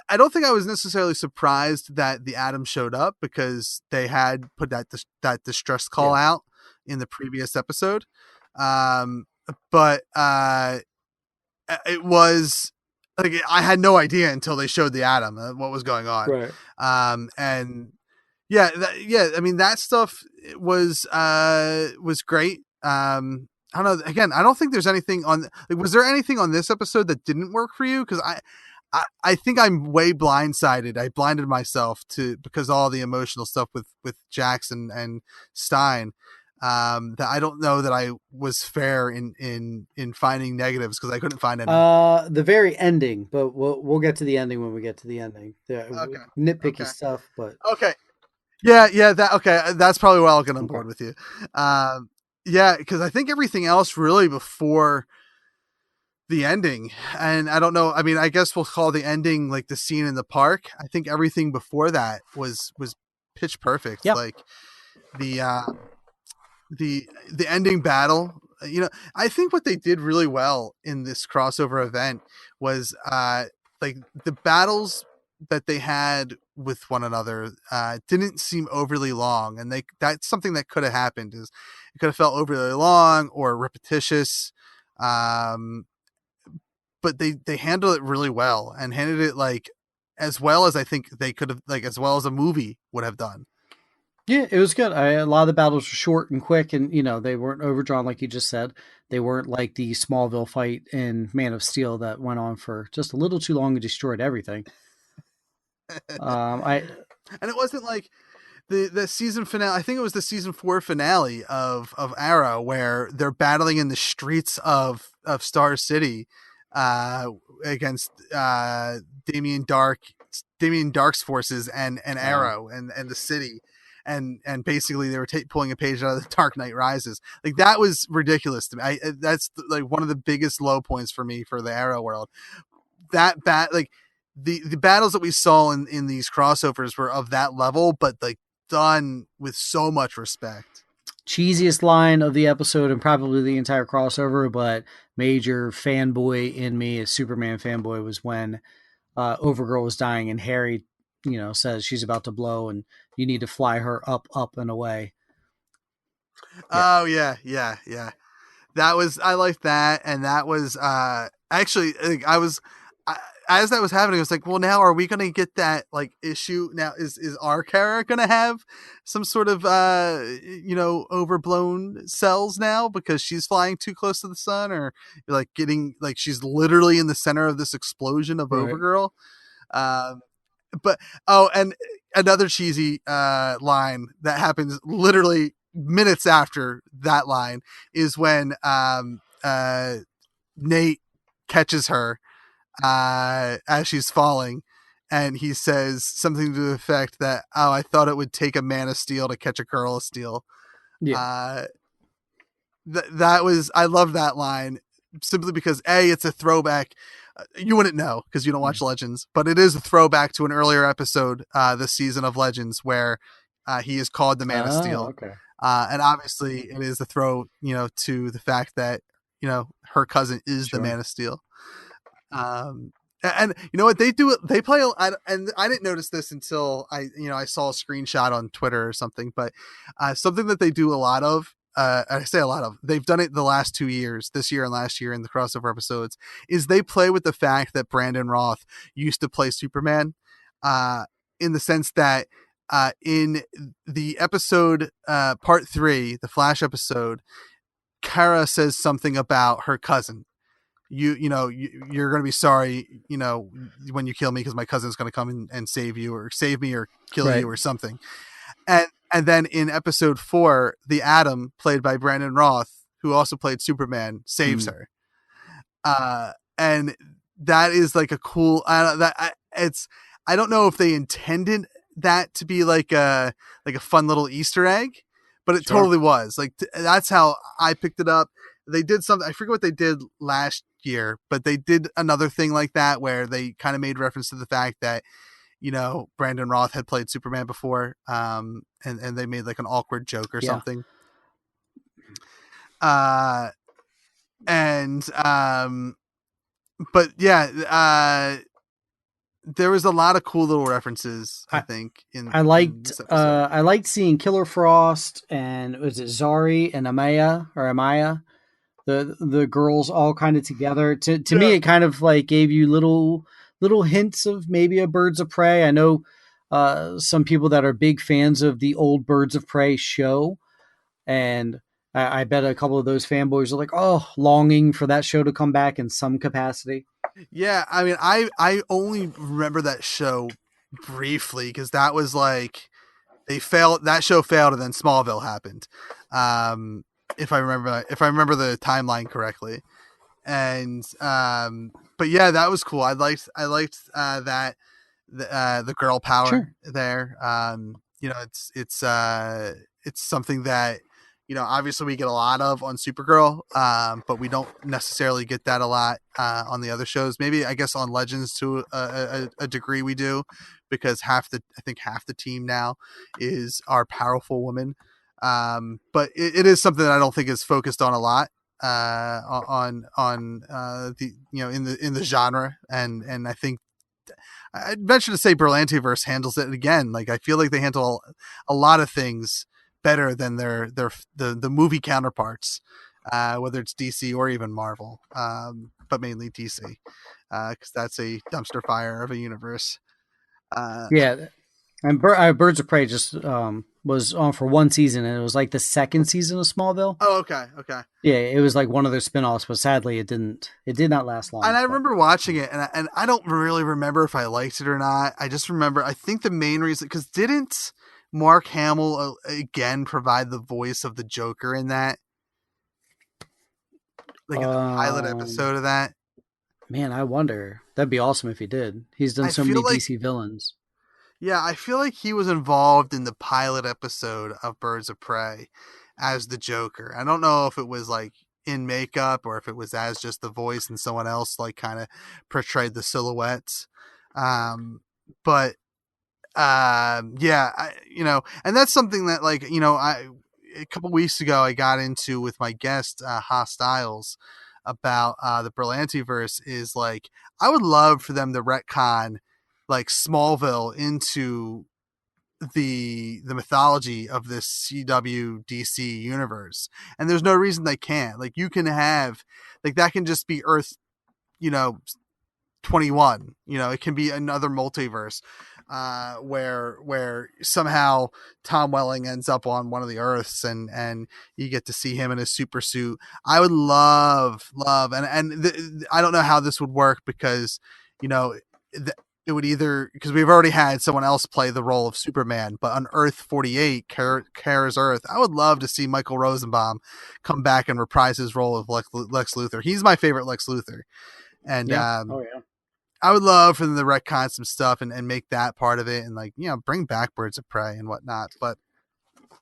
I don't think I was necessarily surprised that the Atom showed up because they had put that distress call out in the previous episode. But it was like, I had no idea until they showed the Atom what was going on. Right. And yeah, I mean, that stuff was great. I don't know. Again, I don't think there's anything on. Like, was there anything on this episode that didn't work for you? Because I think I'm way blindsided. I blinded myself because all the emotional stuff with Jackson and Stein. That I don't know that I was fair in finding negatives because I couldn't find any. The very ending, but we'll get to the ending when we get to the ending. Okay. Nitpicky stuff, but okay. Yeah, that's probably why I'll get on board with you. Yeah, because I think everything else really before the ending, and I don't know, I mean, I guess we'll call the ending like the scene in the park. I think everything before that was pitch perfect. Yep. Like the ending battle, I think what they did really well in this crossover event was like the battles that they had with one another didn't seem overly long, and that's something that could have happened. Is it could have felt overly long or repetitious, but they handled it really well and handled it like as well as I think they could have, like as well as a movie would have done. Yeah, it was good. A lot of the battles were short and quick, and they weren't overdrawn like you just said. They weren't like the Smallville fight in Man of Steel that went on for just a little too long and destroyed everything. And it wasn't like the season finale. I think it was the season 4 finale of Arrow where they're battling in the streets of Star City against Damien Dark's forces and Arrow and the city. And basically they were pulling a page out of the Dark Knight Rises. Like, that was ridiculous to me. That's like one of the biggest low points for me for the Arrow world. That like the battles that we saw in these crossovers were of that level, but like done with so much respect. Cheesiest line of the episode and probably the entire crossover, but major fanboy in me, a Superman fanboy, was when Overgirl was dying and Harry, says she's about to blow and you need to fly her up and away. Yeah. Oh yeah. That was, I liked that. And that was actually, as that was happening, I was like, well, now are we going to get that like issue now? Is our Kara going to have some sort of, overblown cells now because she's flying too close to the sun, or like getting like, she's literally in the center of this explosion of Overgirl. But, and another cheesy line that happens literally minutes after that line is when Nate catches her as she's falling, and he says something to the effect that, "Oh, I thought it would take a man of steel to catch a girl of steel." Yeah. That was, I love that line simply because A, it's a throwback You wouldn't know because you don't watch Legends, but it is a throwback to an earlier episode this season of Legends where he is called the Man of Steel. Okay. And obviously it is a throw, to the fact that, her cousin is the Man of Steel. And you know what they do? They play, and I didn't notice this until I saw a screenshot on Twitter or something, but something that they do a lot of, I say a lot of, they've done it the last 2 years, this year and last year in the crossover episodes, is they play with the fact that Brandon Roth used to play Superman, in the sense that, in the episode, part 3, the Flash episode, Kara says something about her cousin. You're going to be sorry, when you kill me, because my cousin's going to come and save you or save me or kill you or something. And then in episode 4, the Atom, played by Brandon Roth, who also played Superman, saves her. And that is like a cool, I don't know if they intended that to be like a fun little Easter egg, but it totally was. Like, that's how I picked it up. They did something, I forget what they did last year, but they did another thing like that where they kind of made reference to the fact that, Brandon Roth had played Superman before, and they made like an awkward joke or something. But yeah, there was a lot of cool little references, I think. I liked seeing Killer Frost and was it Zari and Amaya, the girls all kind of together. To me, it kind of like gave you little hints of maybe a Birds of Prey. I know some people that are big fans of the old Birds of Prey show, and I bet a couple of those fanboys are like, oh, longing for that show to come back in some capacity. Yeah, I mean, I only remember that show briefly because that was like that show failed and then Smallville happened. If I remember the timeline correctly. And but yeah, that was cool. I liked that the girl power there. It's something that, obviously we get a lot of on Supergirl, but we don't necessarily get that a lot on the other shows. Maybe, I guess, on Legends to a degree we do, because I think half the team now is our powerful woman. But it is something that I don't think is focused on a lot on the in the genre, and I think I'd venture to say Berlantiverse handles it again. Like, I feel like they handle a lot of things better than the movie counterparts, whether it's DC or even Marvel, but mainly DC, because that's a dumpster fire of a universe. And Birds of Prey just was on for one season, and it was like the second season of Smallville. Oh, okay. Yeah, it was like one of their spinoffs, but sadly it did not last long. And I remember watching it, and I don't really remember if I liked it or not. I just remember, I think the main reason, because didn't Mark Hamill again provide the voice of the Joker in that? Like in the pilot episode of that? Man, I wonder. That'd be awesome if he did. He's done so many DC villains. Yeah, I feel like he was involved in the pilot episode of Birds of Prey as the Joker. I don't know if it was like in makeup or if it was as just the voice and someone else like kind of portrayed the silhouettes. But yeah, and that's something that, like, a couple weeks ago I got into with my guest, Hostiles, about the Berlantiverse. Is like, I would love for them to retcon like Smallville into the mythology of this CW DC universe, and there's no reason they can't. Like, you can have, like, that can just be Earth 21. It can be another multiverse where somehow Tom Welling ends up on one of the Earths, and you get to see him in his super suit. I would love, and I don't know how this would work, because it would either, because we've already had someone else play the role of Superman, but on Earth 48, Kara's Earth, I would love to see Michael Rosenbaum come back and reprise his role of Lex Luthor. He's my favorite Lex Luthor. And I would love for them to retcon some stuff and make that part of it, and, like, bring back Birds of Prey and whatnot. But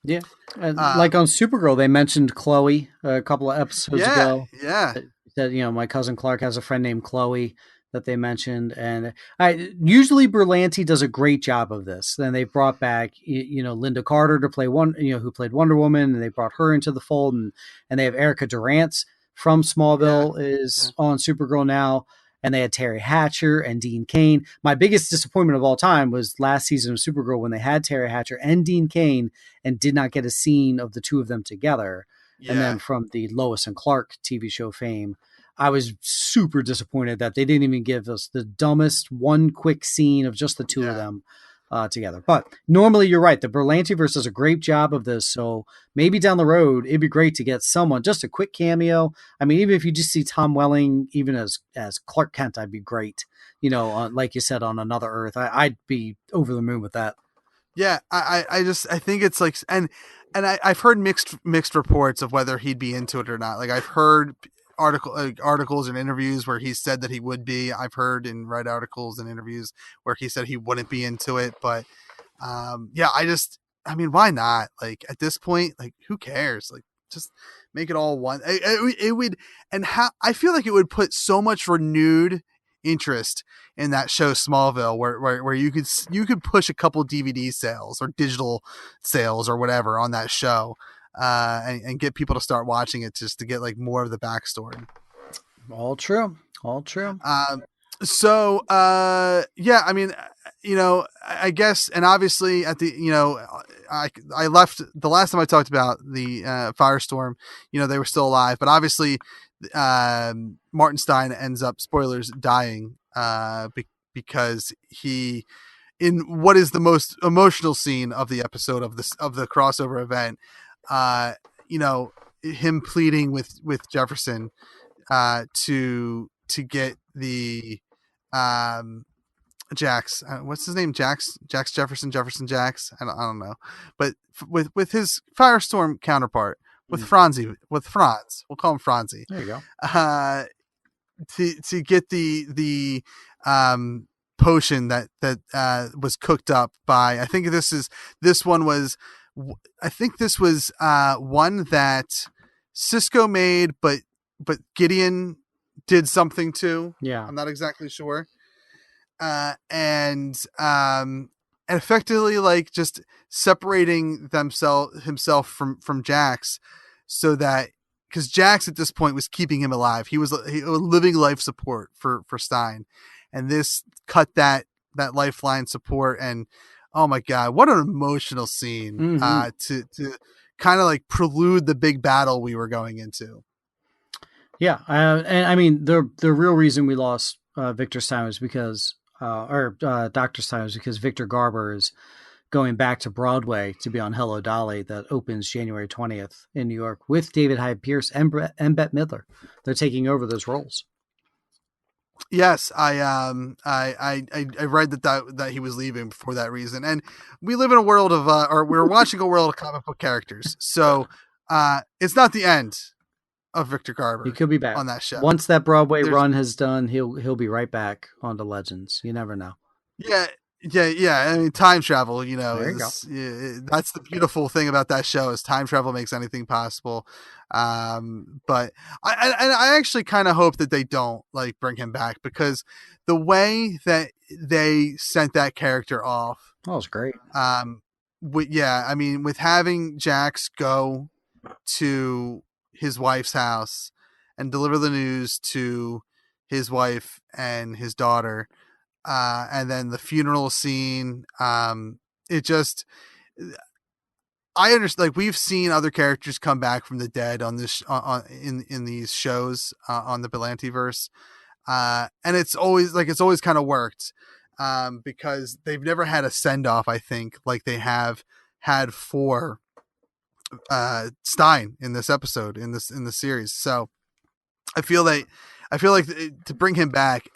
yeah, like on Supergirl, they mentioned Chloe a couple of episodes ago. Yeah. That my cousin Clark has a friend named Chloe that they mentioned, and usually Berlanti does a great job of this. Then they've brought back Linda Carter to play who played Wonder Woman, and they brought her into the fold, and they have Erica Durance from Smallville is on Supergirl now, and they had Terry Hatcher and Dean Cain. My biggest disappointment of all time was last season of Supergirl when they had Terry Hatcher and Dean Cain and did not get a scene of the two of them together. Yeah. And then from the Lois and Clark TV show fame, I was super disappointed that they didn't even give us the dumbest one quick scene of just the two of them together. But normally you're right. The Berlantiverse does a great job of this. So maybe down the road, it'd be great to get someone, just a quick cameo. I mean, even if you just see Tom Welling, even as Clark Kent, I'd be great. Like you said, on Another Earth, I'd be over the moon with that. Yeah. I think it's like, and I've heard mixed reports of whether he'd be into it or not. Like I've heard articles and interviews where he said that he would be. I've heard and read articles and interviews where he said he wouldn't be into it, but why not? Like at this point, like who cares? Like just make it all one. It would, and how I feel like it would put so much renewed interest in that show Smallville, where you could push a couple DVD sales or digital sales or whatever on that show. And get people to start watching it just to get like more of the backstory. All true. I guess, and obviously at the, I left the last time I talked about the Firestorm, they were still alive, but obviously Martin Stein ends up, spoilers, dying because he, in what is the most emotional scene of the episode of the crossover event, him pleading with Jefferson to get the Jax, what's his name, Jax Jefferson Jax, I don't know, but with his Firestorm counterpart, with Franz, we'll call him Franzi. There you go. To get the potion that was cooked up by, I think this was one that Cisco made, but Gideon did something to. Yeah, I'm not exactly sure. And effectively, like, just separating himself from Jax, so that, because Jax at this point was keeping him alive. He was living life support for Stein, and this cut that lifeline support. And oh my God, what an emotional scene to kind of like prelude the big battle we were going into. Yeah. And I mean, the real reason we lost Victor Stein was because, Dr. Stein was because Victor Garber is going back to Broadway to be on Hello Dolly, that opens January 20th in New York with David Hyde Pierce and Bette Midler. They're taking over those roles. Yes, I read that he was leaving for that reason, and we live in a world of, or we're watching a world of comic book characters, so it's not the end of Victor Garber. He could be back on that show once that Broadway run has done. He'll be right back on to Legends. You never know. Yeah. I mean, time travel, There you go. That's the beautiful thing about that show, is time travel makes anything possible. But I actually kind of hope that they don't like bring him back, because the way that they sent that character off, it's great. with having Jax go to his wife's house and deliver the news to his wife and his daughter, and then the funeral scene, it just, I understand, like, we've seen other characters come back from the dead on this, in these shows, on the Berlantiverse. And it's always kind of worked, because they've never had a send off, I think, like they have had for, Stein in this episode, in the series. So I feel like to bring him back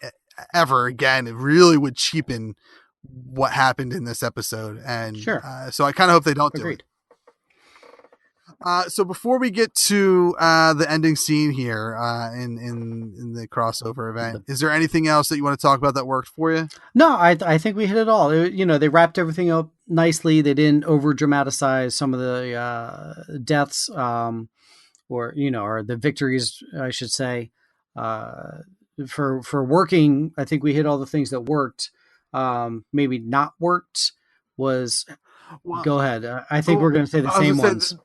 ever again, it really would cheapen what happened in this episode, and sure. So I kind of hope they don't Agreed. do it. So before we get to the ending scene here, in the crossover event, is there anything else that you want to talk about that worked for you? No, I think we hit it all. They wrapped everything up nicely. They didn't over dramatize some of the deaths, or the victories, I should say. for working, I think we hit all the things that worked. Maybe not worked was. Well, go ahead. I think we're going to say the same ones.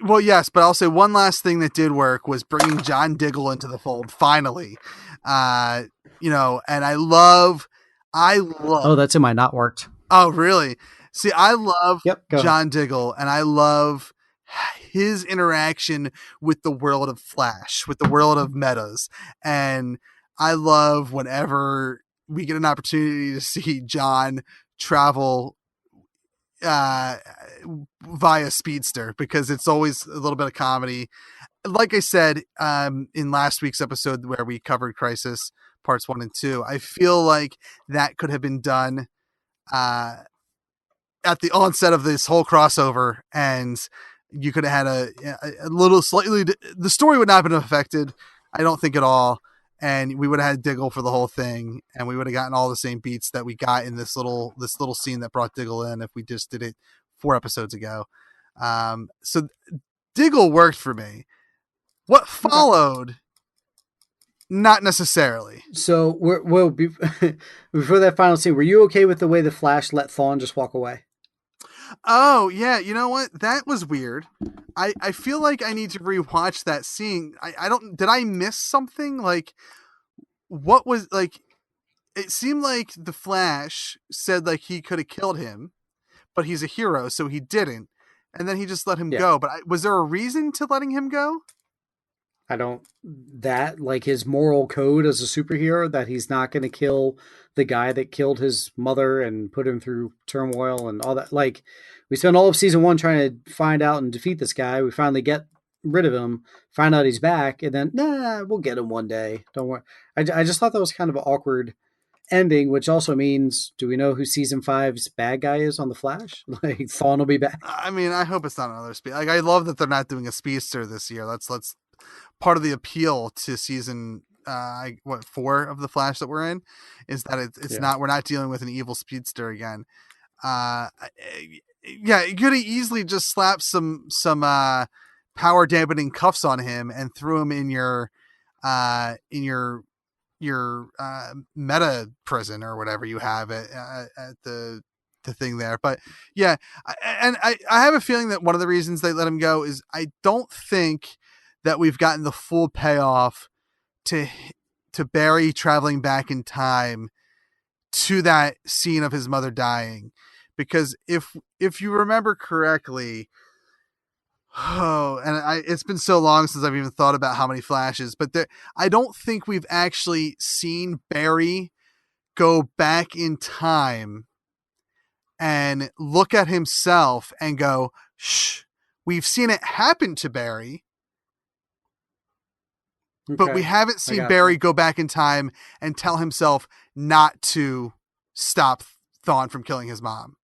Well, yes, but I'll say one last thing that did work was bringing John Diggle into the fold. Finally, and I love. Oh, that's in my not worked. Oh, really? See, I love John ahead. Diggle, and I love his interaction with the world of Flash, with the world of metas, and I love whenever we get an opportunity to see John travel via speedster, because it's always a little bit of comedy. Like I said in last week's episode where we covered Crisis parts 1 and 2, I feel like that could have been done at the onset of this whole crossover, and you could have had a little slightly, the story would not have been affected, I don't think, at all, and we would have had Diggle for the whole thing, and we would have gotten all the same beats that we got in this little scene that brought Diggle in if we just did it 4 episodes ago. So Diggle worked for me. What followed, not necessarily. So before that final scene, were you okay with the way the Flash let Thawne just walk away? Oh, yeah. You know what? That was weird. I feel like I need to rewatch that scene. Did I miss something? Like, what was, like, it seemed like the Flash said, like, he could have killed him, but he's a hero, so he didn't. And then he just let him go. But was there a reason to letting him go? Like his moral code as a superhero, that he's not going to kill the guy that killed his mother and put him through turmoil and all that. Like, we spent all of season 1 trying to find out and defeat this guy. We finally get rid of him, find out he's back, and then, we'll get him one day. Don't worry. I just thought that was kind of an awkward ending, which also means, do we know who season 5's bad guy is on the Flash? Like, Thawne will be back. I mean, I hope it's not another speed. Like, I love that they're not doing a speedster this year. Let's part of the appeal to season 4 of the Flash that we're in is that it's not, we're not dealing with an evil speedster again. You could have easily just slapped some power dampening cuffs on him and threw him in your meta prison or whatever you have at the thing there. But yeah, I have a feeling that one of the reasons they let him go is I don't think that we've gotten the full payoff to Barry traveling back in time to that scene of his mother dying. Because if you remember correctly, it's been so long since I've even thought about how many Flashes, but I don't think we've actually seen Barry go back in time and look at himself and go, shh. We've seen it happen to Barry, but we haven't seen Barry go back in time and tell himself not to stop Thawne from killing his mom.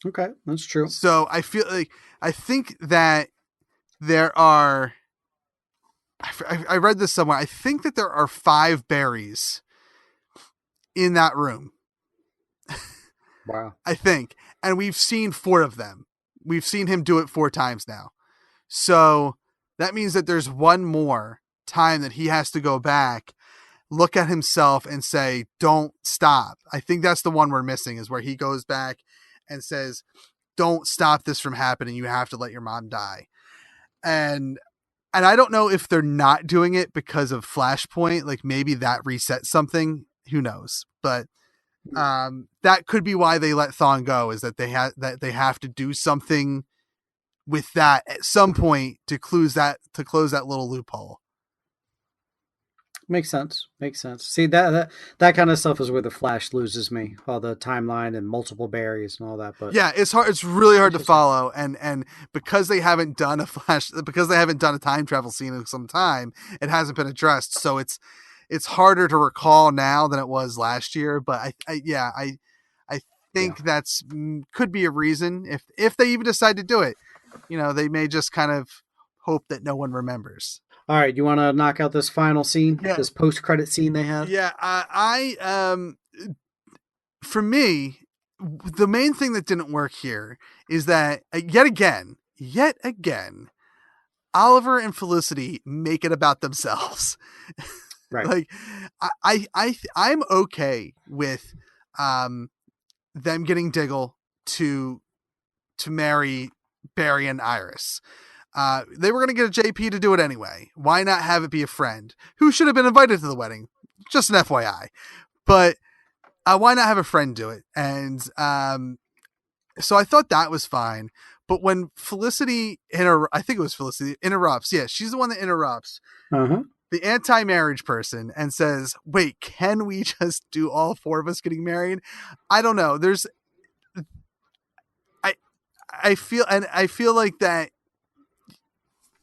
Okay, that's true. So I think that there are, I read this somewhere, I think that there are 5 Barrys in that room. Wow. I think. And we've seen 4 of them. We've seen him do it 4 times now. So that means that there's one more time that he has to go back, look at himself and say, don't stop. I think that's the one we're missing, is where he goes back and says, don't stop this from happening. You have to let your mom die. And I don't know if they're not doing it because of Flashpoint. Like, maybe that resets something. Who knows? But that could be why they let Thawne go, is that they have to do something with that at some point to close that little loophole. Makes sense. See, that kind of stuff is where the Flash loses me. All the timeline and multiple Barrys and all that. But yeah, it's hard. It's really hard to follow. And because they haven't done a time travel scene in some time, it hasn't been addressed. So it's harder to recall now than it was last year. But I think that's could be a reason if they even decide to do it. They may just kind of hope that no one remembers. All right, you want to knock out this final scene, this post-credit scene they have? Yeah, for me, the main thing that didn't work here is that yet again, Oliver and Felicity make it about themselves. Right. Like I'm okay with them getting Diggle to marry Barry and Iris. They were going to get a JP to do it anyway. Why not have it be a friend who should have been invited to the wedding? Just an FYI. But why not have a friend do it? And so I thought that was fine. But when Felicity I think it was Felicity interrupts. Yeah, she's the one that interrupts. Uh-huh. The anti-marriage person and says, wait, can we just do all four of us getting married? I don't know. I feel like that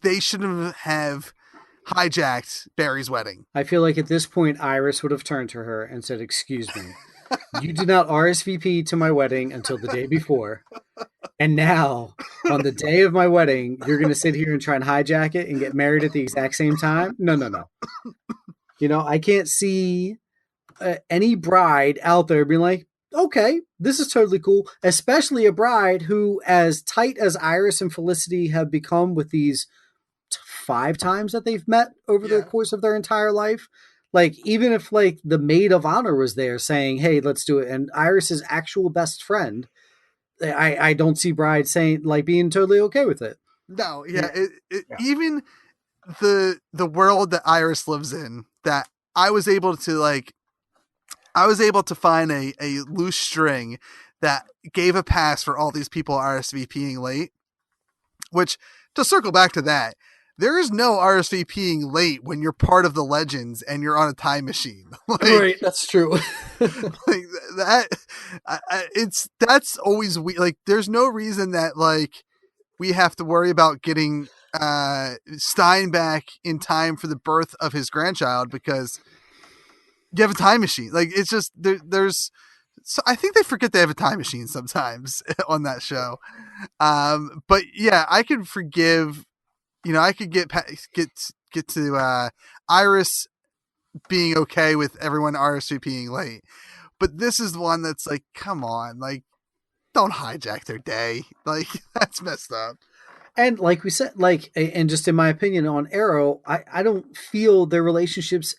they shouldn't have hijacked Barry's wedding. I feel like at this point, Iris would have turned to her and said, excuse me, you did not RSVP to my wedding until the day before. And now, on the day of my wedding, you're going to sit here and try and hijack it and get married at the exact same time? No. You know, I can't see any bride out there being like, okay, this is totally cool. Especially a bride who, as tight as Iris and Felicity have become with these 5 times that they've met over the course of their entire life. Like, even if like the maid of honor was there saying, hey, let's do it. And Iris's actual best friend, I don't see bride saying like being totally okay with it. No. Yeah. Even the world that Iris lives in, that I was able to find a loose string that gave a pass for all these people RSVPing late, which, to circle back to that, there is no RSVPing late when you're part of the Legends and you're on a time machine. Right, that's true. Like that, that's always like. There's no reason that like we have to worry about getting Stein back in time for the birth of his grandchild because you have a time machine. Like it's just there's. So I think they forget they have a time machine sometimes on that show. But yeah, I could forgive. You know, I could get to Iris being okay with everyone RSVPing late, but this is the one that's like, come on, like, don't hijack their day. Like, that's messed up. And like we said, like, and just in my opinion on Arrow, I don't feel their relationships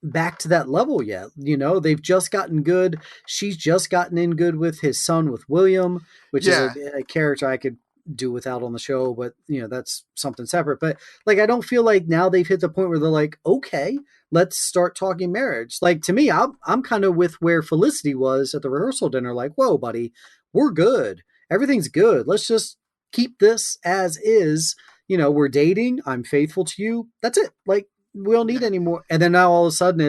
back to that level yet. You know, they've just gotten good. She's just gotten in good with his son, with William, which is a character I could do without on the show, but you know, that's something separate. But like, I don't feel like now they've hit the point where they're like, okay, let's start talking marriage. Like, to me, I'm kind of with where Felicity was at the rehearsal dinner. Like, whoa, buddy, we're good. Everything's good. Let's just keep this as is. You know, we're dating. I'm faithful to you. That's it. Like, we don't need any more. And then now all of a sudden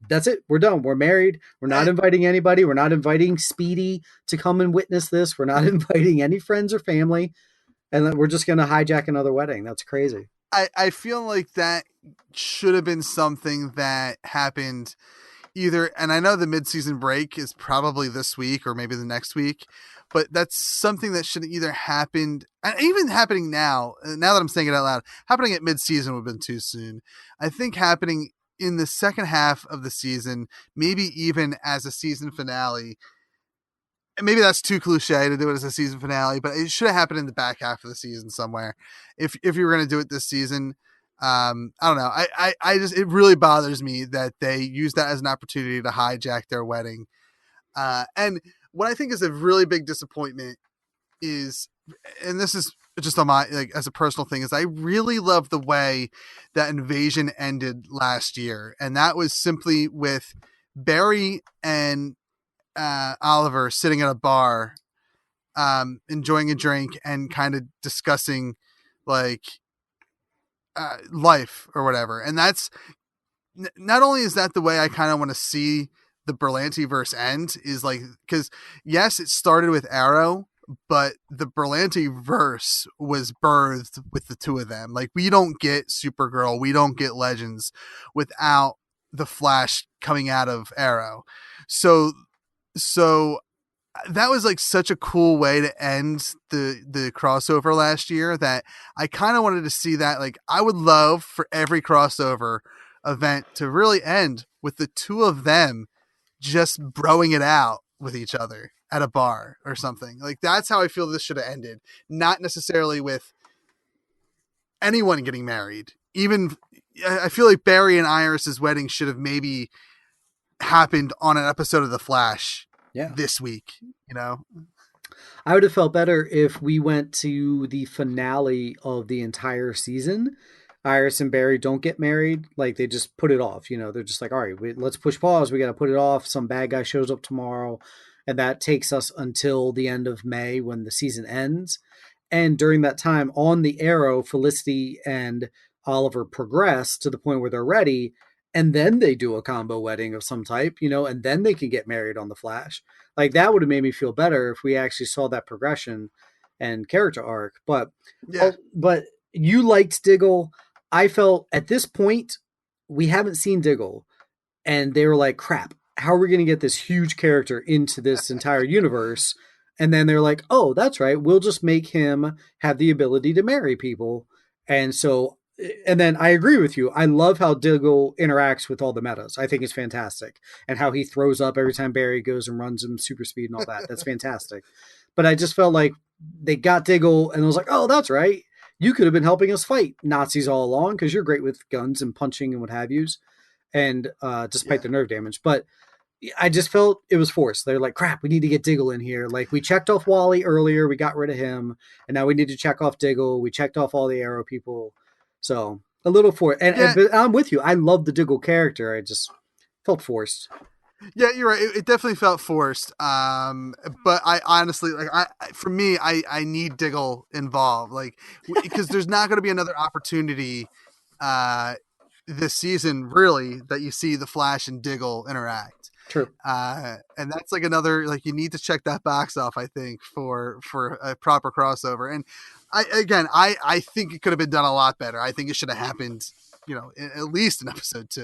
that's it. We're done. We're married. We're not inviting anybody. We're not inviting Speedy to come and witness this. We're not inviting any friends or family. And then we're just going to hijack another wedding. That's crazy. I feel like that should have been something that happened either. And I know the mid-season break is probably this week or maybe the next week, but that's something that should have either happened, and even happening now that I'm saying it out loud, happening at mid-season would have been too soon. I think happening in the second half of the season, maybe even as a season finale. Maybe that's too cliche to do it as a season finale, but it should have happened in the back half of the season somewhere. If you were going to do it this season, I don't know. I just, it really bothers me that they use that as an opportunity to hijack their wedding. And what I think is a really big disappointment is, and this is just on my, like, as a personal thing, is I really love the way that Invasion ended last year. And that was simply with Barry and Oliver sitting at a bar, enjoying a drink and kind of discussing like life or whatever. And that's not only is that the way I kind of want to see the Berlanti verse end, is like, because yes, it started with Arrow, but the Berlanti verse was birthed with the two of them. Like, we don't get Supergirl, we don't get Legends without the Flash coming out of Arrow. So that was like such a cool way to end the crossover last year that I kind of wanted to see that. Like, I would love for every crossover event to really end with the two of them just broing it out with each other at a bar or something. Like, that's how I feel this should have ended. Not necessarily with anyone getting married. Even I feel like Barry and Iris's wedding should have maybe happened on an episode of The Flash this week, you know? I would have felt better if we went to the finale of the entire season. Iris and Barry don't get married. Like, they just put it off. You know, they're just like, all right, let's push pause. We got to put it off. Some bad guy shows up tomorrow. And that takes us until the end of May when the season ends. And during that time on the Arrow, Felicity and Oliver progress to the point where they're ready. And then they do a combo wedding of some type, you know, and then they can get married on The Flash. Like, that would have made me feel better if we actually saw that progression and character arc. But but you liked Diggle. I felt at this point, we haven't seen Diggle. And they were like, crap, how are we going to get this huge character into this entire universe? And then they're like, oh, that's right. We'll just make him have the ability to marry people. And so, and then I agree with you. I love how Diggle interacts with all the metas. I think it's fantastic. And how he throws up every time Barry goes and runs him super speed and all that. That's fantastic. But I just felt like they got Diggle and I was like, oh, that's right. You could have been helping us fight Nazis all along because you're great with guns and punching and what have yous. And despite the nerve damage. But I just felt it was forced. They're like, crap, we need to get Diggle in here. Like, we checked off Wally earlier. We got rid of him. And now we need to check off Diggle. We checked off all the Arrow people. So a little forced. But I'm with you. I love the Diggle character. I just felt forced. Yeah, you're right. It definitely felt forced. But I honestly, like, for me, I need Diggle involved. Like, because there's not going to be another opportunity this season, really, that you see the Flash and Diggle interact. True. And that's like another, like, you need to check that box off, I think, for a proper crossover. And I think it could have been done a lot better. I think it should have happened, you know, at least in episode 2.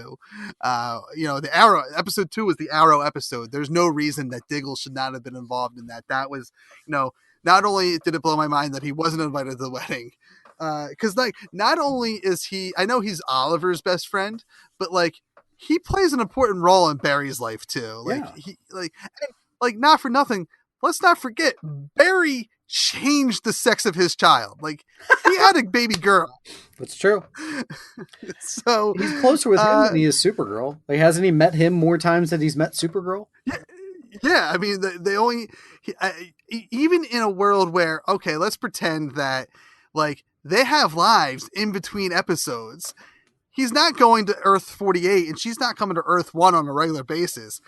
You know, the Arrow episode 2 was the Arrow episode. There's no reason that Diggle should not have been involved in that. That was, you know, not only did it blow my mind that he wasn't invited to the wedding, because, like, not only is he, I know he's Oliver's best friend, but, like, he plays an important role in Barry's life too. Like, he, like, not for nothing, let's not forget, Barry changed the sex of his child. Like, he had a baby girl. That's true. So he's closer with him than he is Supergirl. Like, hasn't he met him more times than he's met Supergirl? Yeah. I mean, they only, even in a world where, okay, let's pretend that, like, they have lives in between episodes. He's not going to Earth 48 and she's not coming to Earth 1 on a regular basis.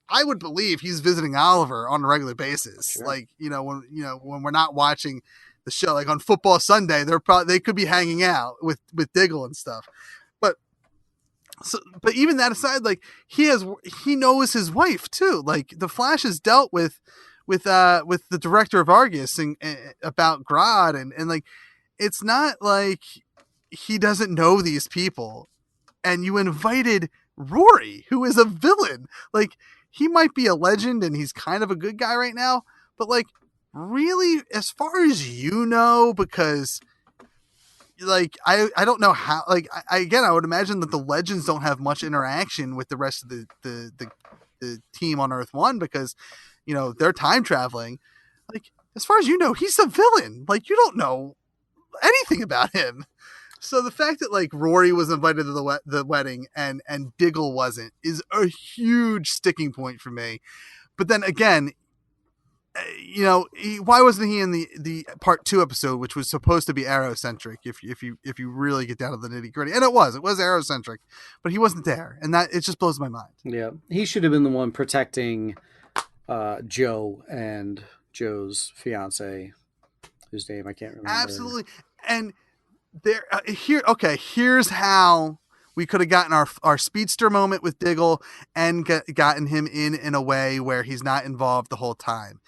I would believe he's visiting Oliver on a regular basis. Sure. Like, when we're not watching the show, like on Football Sunday, they could be hanging out with Diggle and stuff. But even that aside, like, he knows his wife too. Like, the Flash has dealt with the director of Argus and about Grodd and like, it's not like he doesn't know these people. And you invited Rory, who is a villain. Like, he might be a legend and he's kind of a good guy right now, but, like, really, as far as you know, because, like, I don't know how, like, I would imagine that the legends don't have much interaction with the rest of the team on Earth 1 because, you know, they're time traveling. Like, as far as you know, he's a villain. Like, you don't know anything about him. So the fact that, like, Rory was invited to the wedding and Diggle wasn't is a huge sticking point for me. But then again, you know, why wasn't he in the part 2 episode, which was supposed to be Arrow-centric? If you really get down to the nitty gritty, and it was Arrow-centric, but he wasn't there, and that, it just blows my mind. Yeah, he should have been the one protecting Joe and Joe's fiance, whose name I can't remember. Absolutely, and. Here's how we could have gotten our speedster moment with Diggle and gotten him in a way where he's not involved the whole time.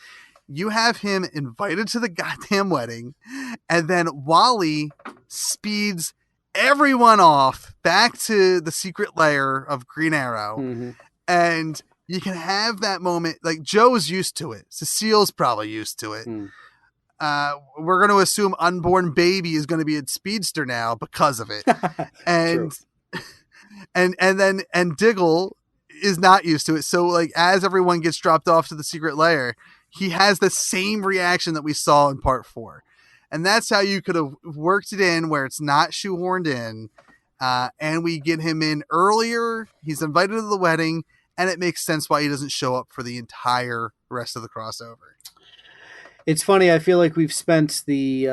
You have him invited to the goddamn wedding, and then Wally speeds everyone off back to the secret lair of Green Arrow, and you can have that moment. Like, Joe's used to it. Cecile's probably used to it. We're going to assume unborn baby is going to be a speedster now because of it. And and Diggle is not used to it. So, like, as everyone gets dropped off to the secret lair, he has the same reaction that we saw in part 4. And that's how you could have worked it in where it's not shoehorned in. And we get him in earlier. He's invited to the wedding, and it makes sense why he doesn't show up for the entire rest of the crossover. It's funny. I feel like we've spent these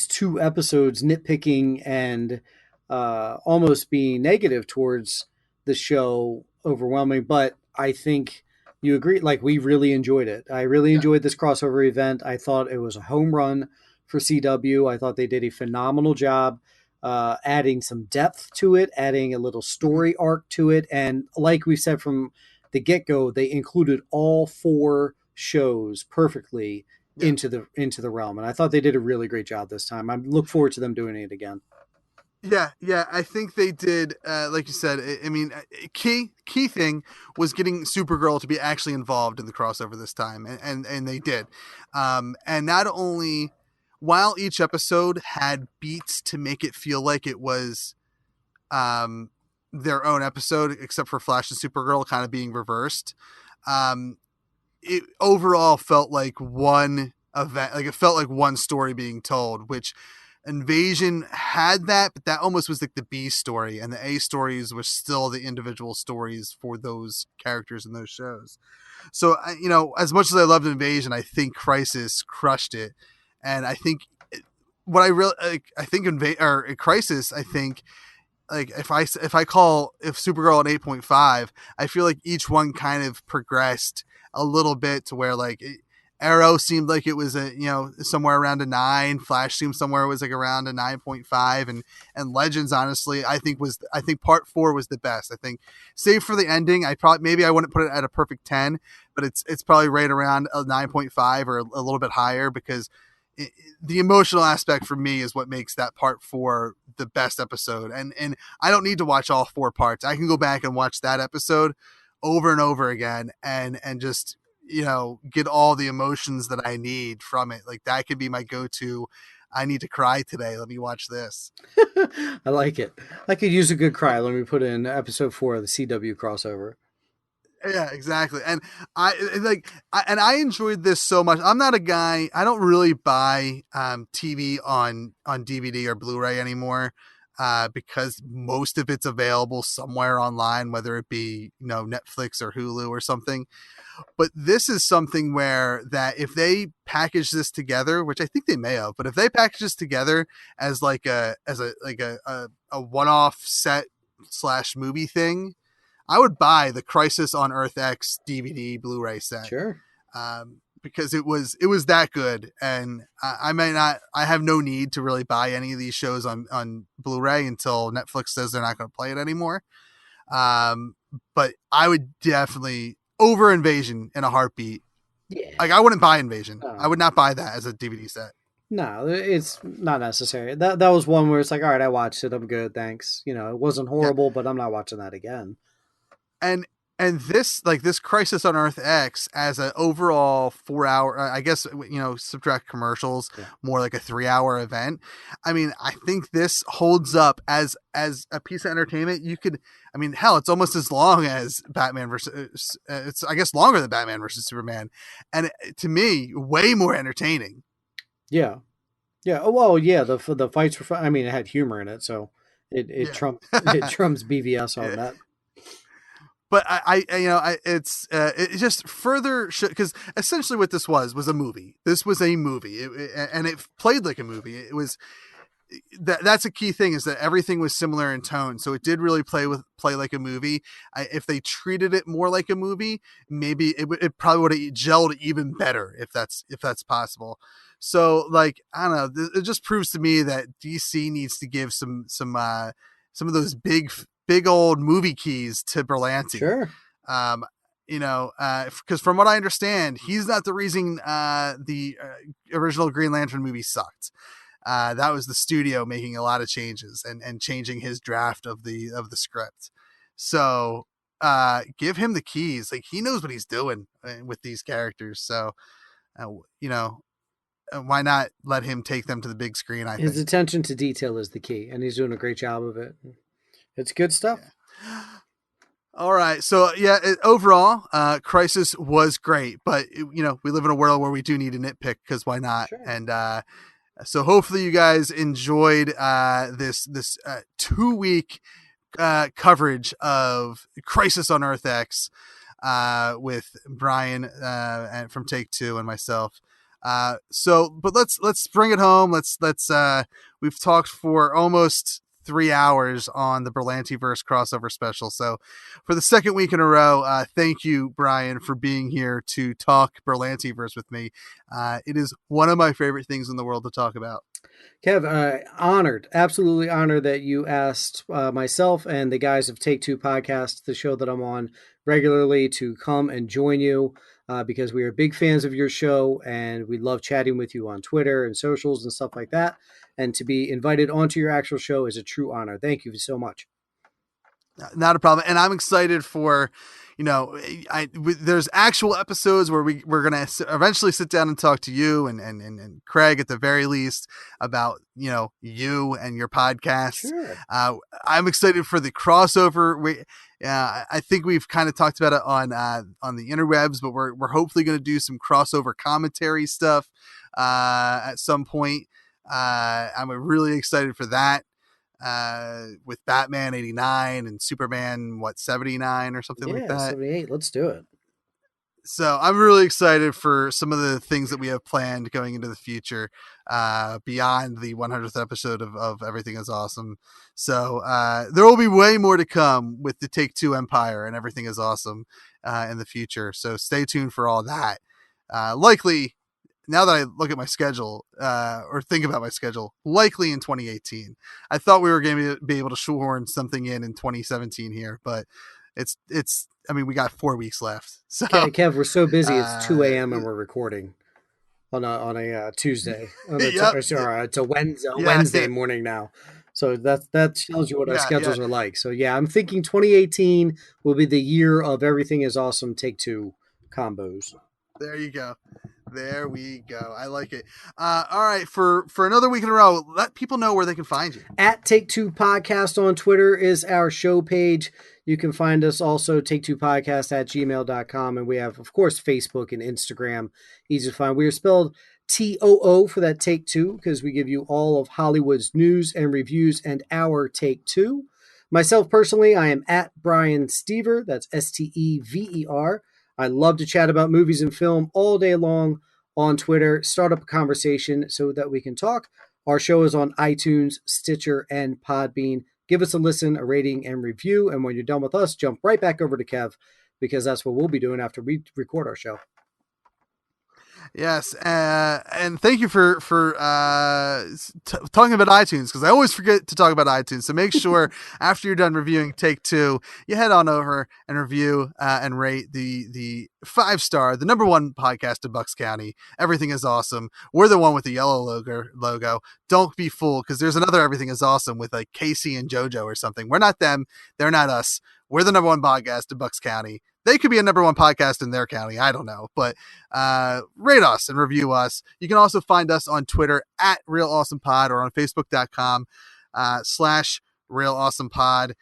2 episodes nitpicking and almost being negative towards the show, overwhelming. But I think you agree. Like, we really enjoyed it. I really enjoyed this crossover event. I thought it was a home run for CW. I thought they did a phenomenal job adding some depth to it, adding a little story arc to it, and like we said from the get-go, they included all 4 shows perfectly into the realm, and I thought they did a really great job this time. I look forward to them doing it again. Yeah, I think they did. Like you said, I mean, key thing was getting Supergirl to be actually involved in the crossover this time, and they did. And not only, while each episode had beats to make it feel like it was their own episode, except for Flash and Supergirl kind of being reversed, it overall felt like one event. Like, it felt like one story being told, which Invasion had that, but that almost was like the B story, and the A stories were still the individual stories for those characters in those shows. So, you know, as much as I loved Invasion, I think Crisis crushed it. And I think what I really, I think Crisis, I think, like, if Supergirl an 8.5, I feel like each one kind of progressed a little bit to where, like, Arrow seemed like it was somewhere around a 9. Flash seemed somewhere it was like around a 9.5, and Legends, honestly, I think part 4 was the best. I think, save for the ending, I wouldn't put it at a perfect 10, but it's probably right around a 9.5 or a little bit higher, because the emotional aspect for me is what makes that part 4 the best episode. And I don't need to watch all 4 parts. I can go back and watch that episode over and over again and just, get all the emotions that I need from it. Like, that could be my go-to. I need to cry today. Let me watch this. I like it. I could use a good cry. Let me put in episode 4 of the CW crossover. Yeah, exactly. And I enjoyed this so much. I'm not a guy, I don't really buy TV on DVD or Blu-ray anymore, because most of it's available somewhere online, whether it be, Netflix or Hulu or something. But this is something where that if they package this together, which I think they may have, but if they package this together as a one-off set / movie thing, I would buy the Crisis on Earth X DVD Blu-ray set. Sure. Because it was that good. And I have no need to really buy any of these shows on Blu-ray until Netflix says they're not going to play it anymore. But I would definitely, over Invasion in a heartbeat. Yeah. Like, I wouldn't buy Invasion. No. I would not buy that as a DVD set. No, it's not necessary. That was one where it's like, all right, I watched it. I'm good. Thanks. It wasn't horrible, but I'm not watching that again. And this Crisis on Earth X as an overall 4-hour, I guess, subtract commercials, more like a 3-hour event. I mean, I think this holds up as a piece of entertainment. It's almost as long as Batman versus, it's, I guess, longer than Batman versus Superman. And to me, way more entertaining. Yeah. Yeah. Well, yeah. The fights were fun. I mean, it had humor in it, so it trumps BVS on that. But it's just further, because essentially what this was a movie. This was a movie, and it played like a movie. It was that's a key thing, is that everything was similar in tone, so it did really play like a movie. If they treated it more like a movie, maybe it probably would have gelled even better, if that's possible. So, like, I don't know, it just proves to me that DC needs to give some of those big old movie keys to Berlanti. Sure. Because from what I understand, he's not the reason the original Green Lantern movie sucked. That was the studio making a lot of changes and changing his draft of the script. So give him the keys. Like, he knows what he's doing with these characters. So, why not let him take them to the big screen? His attention to detail is the key, and he's doing a great job of it. It's good stuff. Yeah. All right. So, overall, Crisis was great. But, we live in a world where we do need a nitpick, because why not? Sure. And So hopefully you guys enjoyed this 2-week coverage of Crisis on Earth X with Brian from Take Two and myself. But let's bring it home. Let's we've talked for almost 3 hours on the Berlantiverse crossover special. So for the second week in a row, thank you, Brian, for being here to talk Berlantiverse with me. It is one of my favorite things in the world to talk about. Kev, honored, absolutely honored that you asked myself and the guys of Take Two Podcast, the show that I'm on regularly, to come and join you because we are big fans of your show and we love chatting with you on Twitter and socials and stuff like that. And to be invited onto your actual show is a true honor. Thank you so much. Not a problem. And I'm excited for, there's actual episodes where we're going to eventually sit down and talk to you and Craig at the very least about, you and your podcast. Sure. I'm excited for the crossover. I think we've kind of talked about it on the interwebs, but we're hopefully going to do some crossover commentary stuff at some point. I'm really excited for that. With Batman 89 and Superman 79 or something like that. 78. Let's do it. So I'm really excited for some of the things that we have planned going into the future, beyond the 100th episode of Everything Is Awesome. So there will be way more to come with the Take Two Empire and Everything Is Awesome in the future. So stay tuned for all that. Likely, now that I look at my schedule or think about my schedule, likely in 2018. I thought we were going to be able to shoehorn something in 2017 here, but we got 4 weeks left. So Kev, we're so busy. It's 2 a.m. and we're recording on a Tuesday. It's a Wednesday morning now. So that tells you what our schedules are like. So I'm thinking 2018 will be the year of Everything Is Awesome Take Two combos. There you go. There we go. I like it. All right. For another week in a row, let people know where they can find you. At Take Two Podcast on Twitter is our show page. You can find us also take2podcast@gmail.com. And we have, of course, Facebook and Instagram. Easy to find. We are spelled TOO for that Take Two because we give you all of Hollywood's news and reviews and our Take Two. Myself personally, I am at Brian Stever. That's STEVER. I love to chat about movies and film all day long on Twitter. Start up a conversation so that we can talk. Our show is on iTunes, Stitcher, and Podbean. Give us a listen, a rating, and review. And when you're done with us, jump right back over to Kev because that's what we'll be doing after we record our show. Yes, and thank you for talking about iTunes because I always forget to talk about iTunes. So make sure after you're done reviewing Take Two, you head on over and review and rate the 5-star, the #1 podcast in Bucks County. Everything Is Awesome. We're the one with the yellow logo. Don't be fooled because there's another Everything Is Awesome with like Casey and JoJo or something. We're not them. They're not us. We're the #1 podcast in Bucks County. They could be a #1 podcast in their county. I don't know. But rate us and review us. You can also find us on Twitter at Real Awesome Pod or on Facebook.com/Real Awesome Pod.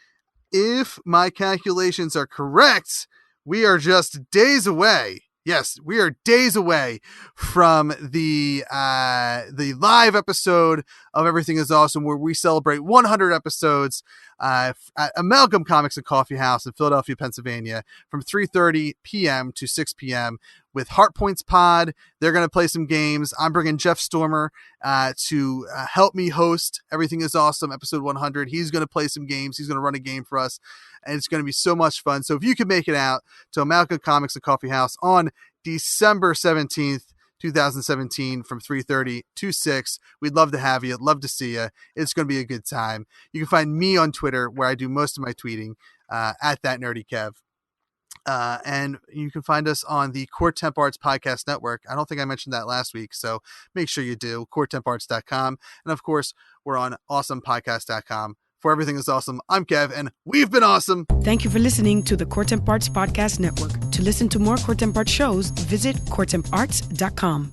If my calculations are correct, we are just days away. Yes, we are days away from the live episode of Everything Is Awesome, where we celebrate 100 episodes at Amalgam Comics and Coffee House in Philadelphia, Pennsylvania, from 3:30 p.m. to 6 p.m. with Heart Points Pod. They're going to play some games. I'm bringing Jeff Stormer to help me host Everything Is Awesome episode 100. He's going to play some games. He's going to run a game for us, and it's going to be so much fun. So if you can make it out to Amalgam Comics and Coffee House on December 17th, 2017 from 3:30 to 6. We'd love to have you. Love to see you. It's going to be a good time. You can find me on Twitter where I do most of my tweeting at That Nerdy Kev. And you can find us on the Core Temp Arts Podcast Network. I don't think I mentioned that last week, so make sure you do. CoreTempArts.com. And of course, we're on AwesomePodcast.com. For Everything Is Awesome, I'm Kev, and we've been awesome. Thank you for listening to the Core Temp Arts Podcast Network. To listen to more Core Temp Arts shows, visit CoreTempArts.com.